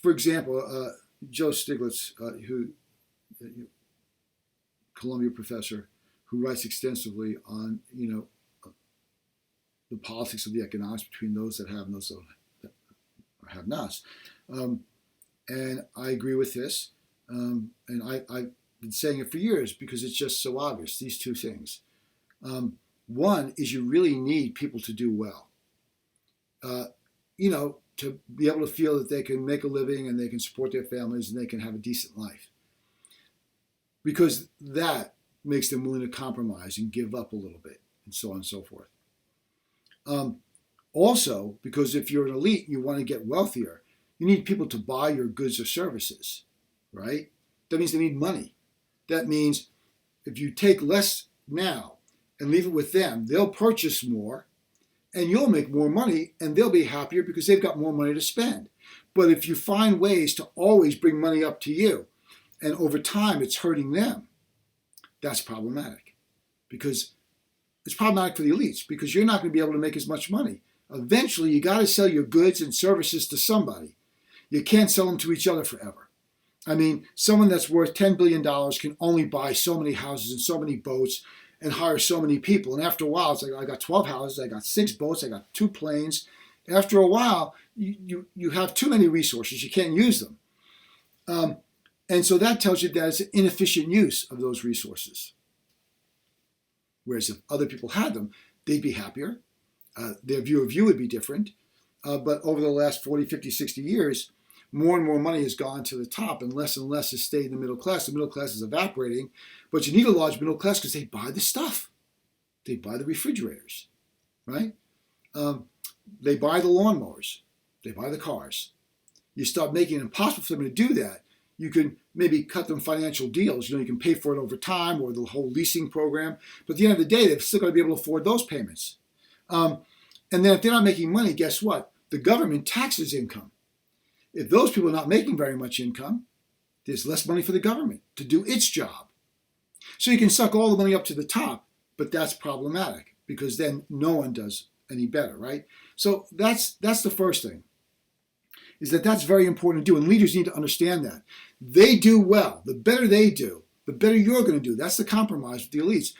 for example, Joe Stiglitz, who Columbia professor, who writes extensively on, the politics of the economics between those that have and those that have nots. And I agree with this. And I've been saying it for years because it's just so obvious, these two things. One is you really need people to do well. To be able to feel that they can make a living and they can support their families and they can have a decent life. because that makes them willing to compromise and give up a little bit, and so on and so forth. Also, because if you're an elite and you want to get wealthier, you need people to buy your goods or services, right? That means they need money. That means if you take less now and leave it with them, they'll purchase more and you'll make more money and they'll be happier because they've got more money to spend. But if you find ways to always bring money up to you and over time it's hurting them, that's problematic. Because it's problematic for the elites because you're not going to be able to make as much money. Eventually, you got to sell your goods and services to somebody. You can't sell them to each other forever. I mean, someone that's worth $10 billion can only buy so many houses and so many boats and hire so many people. And after a while, it's like, I got 12 houses, I got 6 boats, I got 2 planes. After a while, you have too many resources. You can't use them. And so that tells you that it's an inefficient use of those resources. Whereas if other people had them, they'd be happier. Their view of you would be different. But over the last 40, 50, 60 years, more and more money has gone to the top and less has stayed in the middle class. The middle class is evaporating. But you need a large middle class because they buy the stuff. They buy the refrigerators, right? They buy the lawnmowers. They buy the cars. You start making it impossible for them to do that. You can maybe cut them financial deals. You can pay for it over time or the whole leasing program. But at the end of the day, they've still got to be able to afford those payments. And then if they're not making money, guess what? The government taxes income. If those people are not making very much income, there's less money for the government to do its job. So you can suck all the money up to the top, but that's problematic because then no one does any better, right? So that's the first thing, is that's very important to do. And leaders need to understand that. They do well. The better they do, the better you're going to do. That's the compromise with the elites.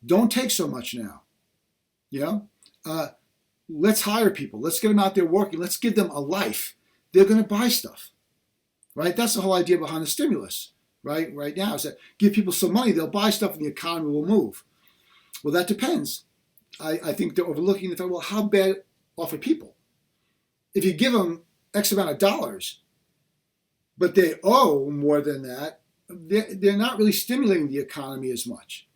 Don't take so much now. Let's hire people. Let's get them out there working. Let's give them a life. They're going to buy stuff, right? That's the whole idea behind the stimulus, right? Right now is that give people some money, they'll buy stuff and the economy will move. Well, that depends. I think they're overlooking the fact, well, how bad off are people? If you give them X amount of dollars, but they owe more than that, they're not really stimulating the economy as much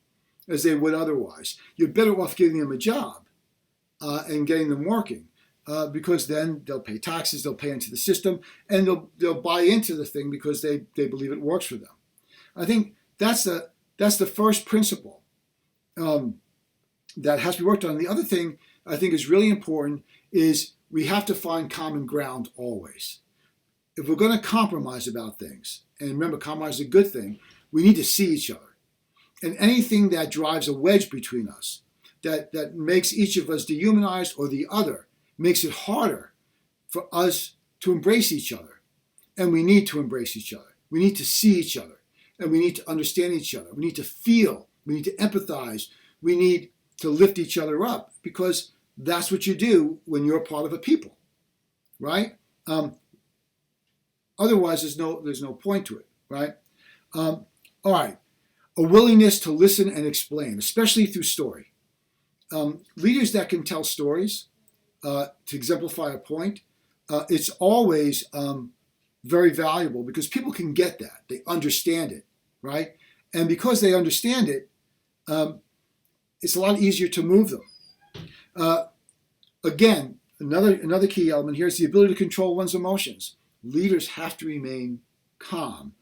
as they would otherwise. You're better off giving them a job and getting them working because then they'll pay taxes, they'll pay into the system, and they'll buy into the thing because they believe it works for them. I think that's the first principle that has to be worked on. The other thing I think is really important is we have to find common ground always. If we're going to compromise about things, and remember, compromise is a good thing, we need to see each other. And anything that drives a wedge between us, that makes each of us dehumanized or the other, makes it harder for us to embrace each other. And we need to embrace each other. We need to see each other. And we need to understand each other. We need to feel. We need to empathize. We need to lift each other up because that's what you do when you're part of a people, right? Otherwise, there's no point to it, right? All right. A willingness to listen and explain, especially through story. Leaders that can tell stories to exemplify a point, it's always very valuable because people can get that. They understand it, right? And because they understand it, it's a lot easier to move them. Again, another key element here is the ability to control one's emotions. Leaders have to remain calm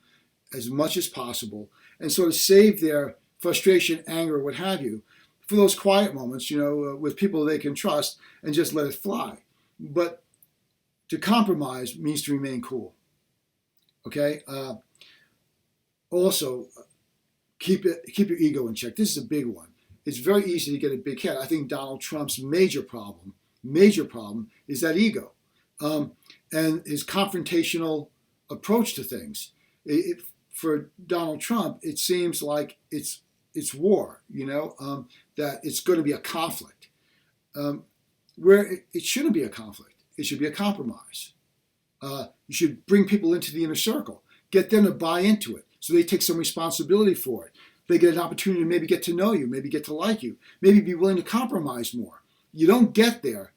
as much as possible and sort of save their frustration, anger, what have you, for those quiet moments, with people they can trust and just let it fly. But to compromise means to remain cool. Okay? Also, keep your ego in check. This is a big one. It's very easy to get a big head. I think Donald Trump's major problem is that ego and his confrontational approach to things. For Donald Trump, it seems like it's war, that it's going to be a conflict, where it shouldn't be a conflict. It should be a compromise. You should bring people into the inner circle, get them to buy into it so they take some responsibility for it. They get an opportunity to maybe get to know you, maybe get to like you, maybe be willing to compromise more. You don't get there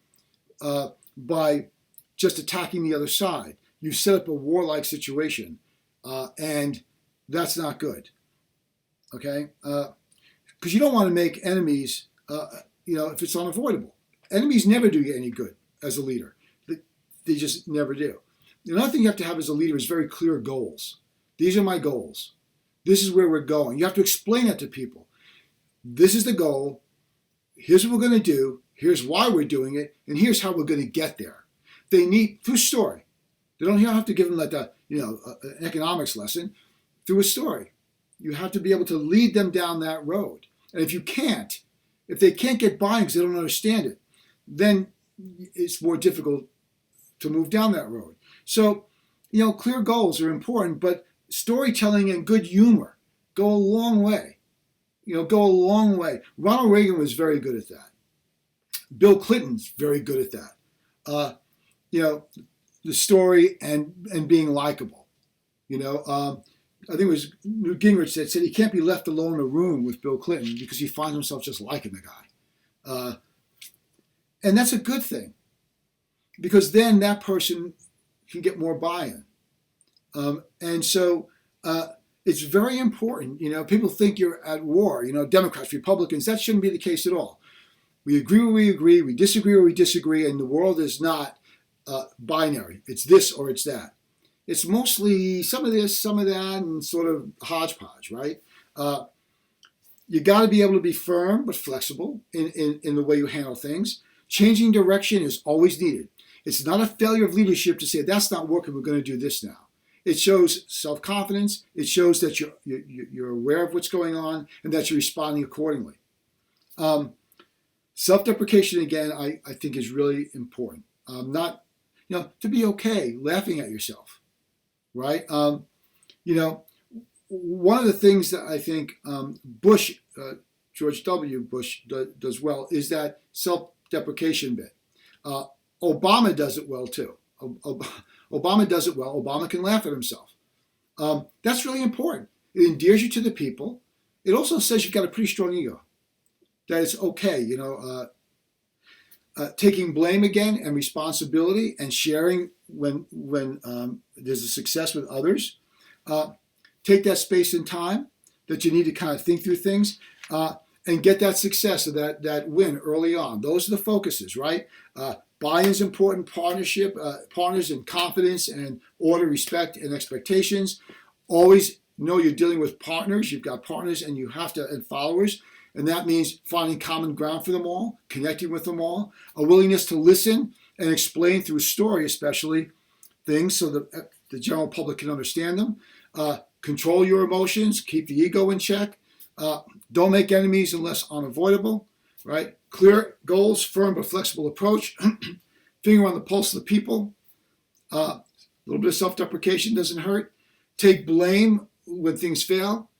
by just attacking the other side. You set up a warlike situation, and that's not good. Okay, because you don't want to make enemies. If it's unavoidable, enemies never do you any good as a leader. They just never do. Another thing you have to have as a leader is very clear goals. These are my goals. This is where we're going. You have to explain it to people. This is the goal. Here's what we're going to do. Here's why we're doing it, and here's how we're going to get there. They need through story. They don't have to give them like an economics lesson. Through a story, you have to be able to lead them down that road. And if they can't get by because they don't understand it, then it's more difficult to move down that road. So, clear goals are important, but storytelling and good humor go a long way. Go a long way. Ronald Reagan was very good at that. Bill Clinton's very good at that. The story and being likable. I think it was Newt Gingrich that said he can't be left alone in a room with Bill Clinton because he finds himself just liking the guy. And that's a good thing because then that person can get more buy-in. And so it's very important. People think you're at war, Democrats, Republicans. That shouldn't be the case at all. We agree where we agree, we disagree where we disagree, and the world is not binary. It's this or it's that. It's mostly some of this, some of that, and sort of hodgepodge, right? You got to be able to be firm but flexible in the way you handle things. Changing direction is always needed. It's not a failure of leadership to say, that's not working, we're going to do this now. It shows self-confidence. It shows that you're aware of what's going on and that you're responding accordingly. Self-deprecation, again, I think is really important. Not, to be okay laughing at yourself, right? One of the things that I think George W. Bush does well is that self-deprecation bit. Obama does it well too. Obama does it well. Obama can laugh at himself. That's really important. It endears you to the people. It also says you've got a pretty strong ego. That it's okay, taking blame again and responsibility and sharing when there's a success with others. Take that space and time that you need to kind of think through things and get that success or that win early on. Those are the focuses, right? Buy-in is important, partnership, partners in confidence and order, respect, and expectations. Always know you're dealing with partners. You've got partners and and followers. And that means finding common ground for them all, connecting with them all, a willingness to listen and explain through story, especially things so that the general public can understand them. Control your emotions, keep the ego in check. Don't make enemies unless unavoidable, right? Clear goals, firm but flexible approach. Finger on the pulse of the people. A little bit of self-deprecation doesn't hurt. Take blame when things fail,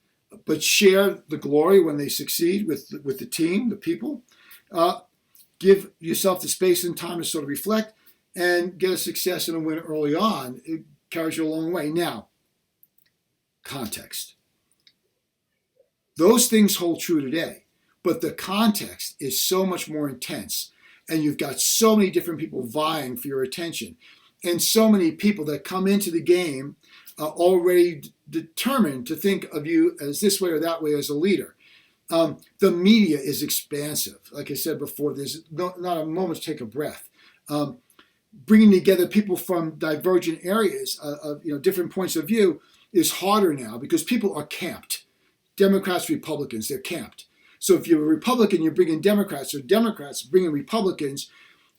but share the glory when they succeed with the team, the people. Give yourself the space and time to sort of reflect and get a success and a win early on. It carries you a long way. Now, context. Those things hold true today, but the context is so much more intense, and you've got so many different people vying for your attention, and so many people that come into the game already determined to think of you as this way or that way as a leader. The media is expansive. Like I said before, there's not a moment to take a breath. Bringing together people from divergent areas of different points of view is harder now because people are camped. Democrats, Republicans, they're camped. So if you're a Republican, you're bringing Democrats, or Democrats bringing Republicans,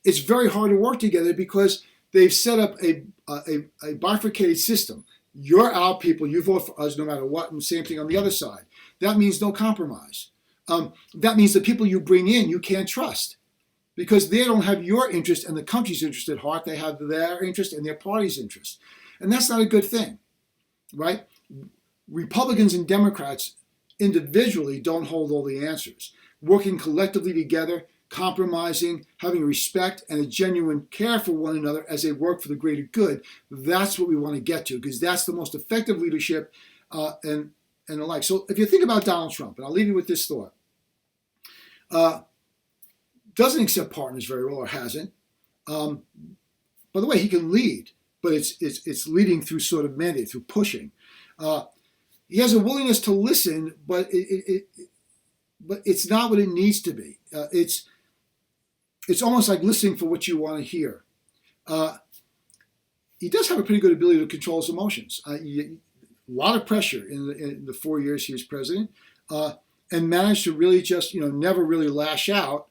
it's very hard to work together because they've set up a bifurcated system. You're our people, you vote for us no matter what, and same thing on the other side. That means no compromise. That means the people you bring in, you can't trust because they don't have your interest and the country's interest at heart. They have their interest and their party's interest. And that's not a good thing, right? Republicans and Democrats individually don't hold all the answers. Working collectively together, compromising, having respect and a genuine care for one another as they work for the greater good. That's what we want to get to because that's the most effective leadership and the like. So if you think about Donald Trump, and I'll leave you with this thought, doesn't accept partners very well or hasn't. By the way, he can lead, but it's leading through sort of mandate, through pushing. he has a willingness to listen, but but it's not what it needs to be. It's almost like listening for what you want to hear. Uh, he does have a pretty good ability to control his emotions. A lot of pressure in the 4 years he was president, and managed to really just never really lash out.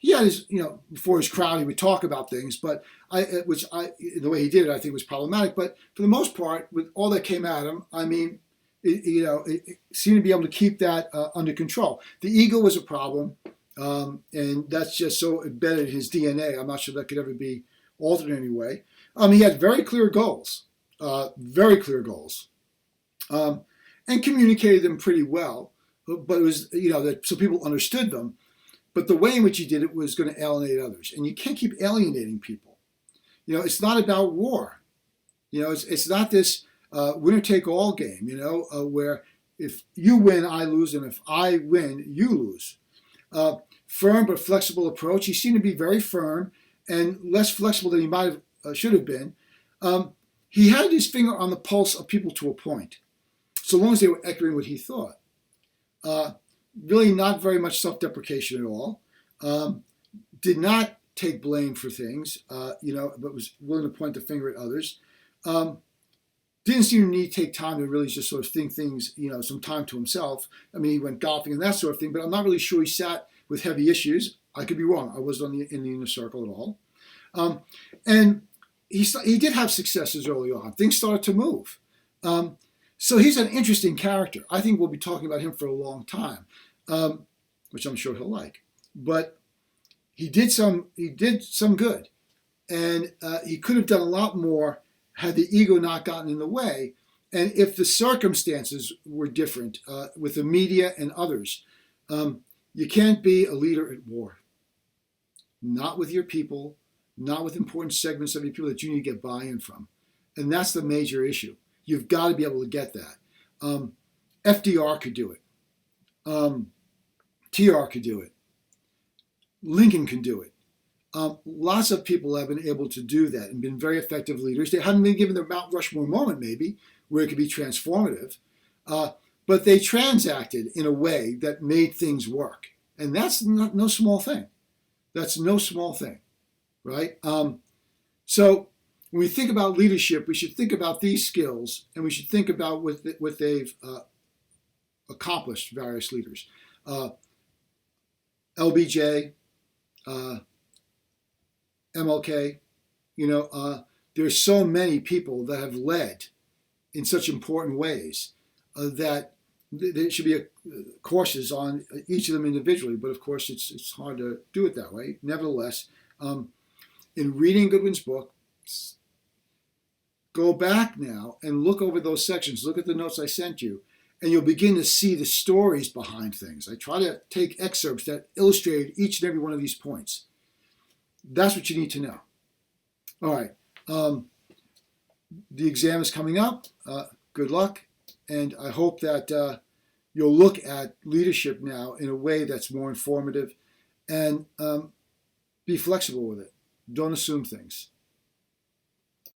He had his before his crowd he would talk about things, but the way he did it I think was problematic. But for the most part, with all that came at him, I mean, it seemed to be able to keep that under control. The ego was a problem, and that's just so embedded in his DNA. I'm not sure that could ever be altered in any way. He had very clear goals, and communicated them pretty well. But it was that so people understood them. But the way in which he did it was going to alienate others, and you can't keep alienating people. It's not about war. It's not this winner take all game. Where if you win, I lose, and if I win, you lose. Firm but flexible approach. He seemed to be very firm and less flexible than he might have should have been. He had his finger on the pulse of people to a point, so long as they were echoing what he thought. Really not very much self-deprecation at all. Did not take blame for things, but was willing to point the finger at others. Didn't seem to need to take time to really just sort of think things, some time to himself. I mean, he went golfing and that sort of thing, but I'm not really sure he sat with heavy issues. I could be wrong. I wasn't in the inner circle at all. And he did have successes early on. Things started to move. So he's an interesting character. I think we'll be talking about him for a long time, which I'm sure he'll like. But he did some good, and he could have done a lot more had the ego not gotten in the way, and if the circumstances were different with the media and others. You can't be a leader at war. Not with your people, not with important segments of your people that you need to get buy-in from, and that's the major issue. You've got to be able to get that. FDR could do it. TR could do it. Lincoln can do it. Lots of people have been able to do that and been very effective leaders. They haven't been given the Mount Rushmore moment, maybe, where it could be transformative. But they transacted in a way that made things work. And that's no small thing. That's no small thing, right? So when we think about leadership, we should think about these skills, and we should think about what they've accomplished, various leaders. LBJ, MLK, there's so many people that have led in such important ways that there should be courses on each of them individually, but of course it's hard to do it that way. Nevertheless, in reading Goodwin's book, go back now and look over those sections. Look at the notes I sent you, and you'll begin to see the stories behind things. I try to take excerpts that illustrate each and every one of these points. That's what you need to know. All right. The exam is coming up. Good luck. And I hope that you'll look at leadership now in a way that's more informative, and be flexible with it. Don't assume things.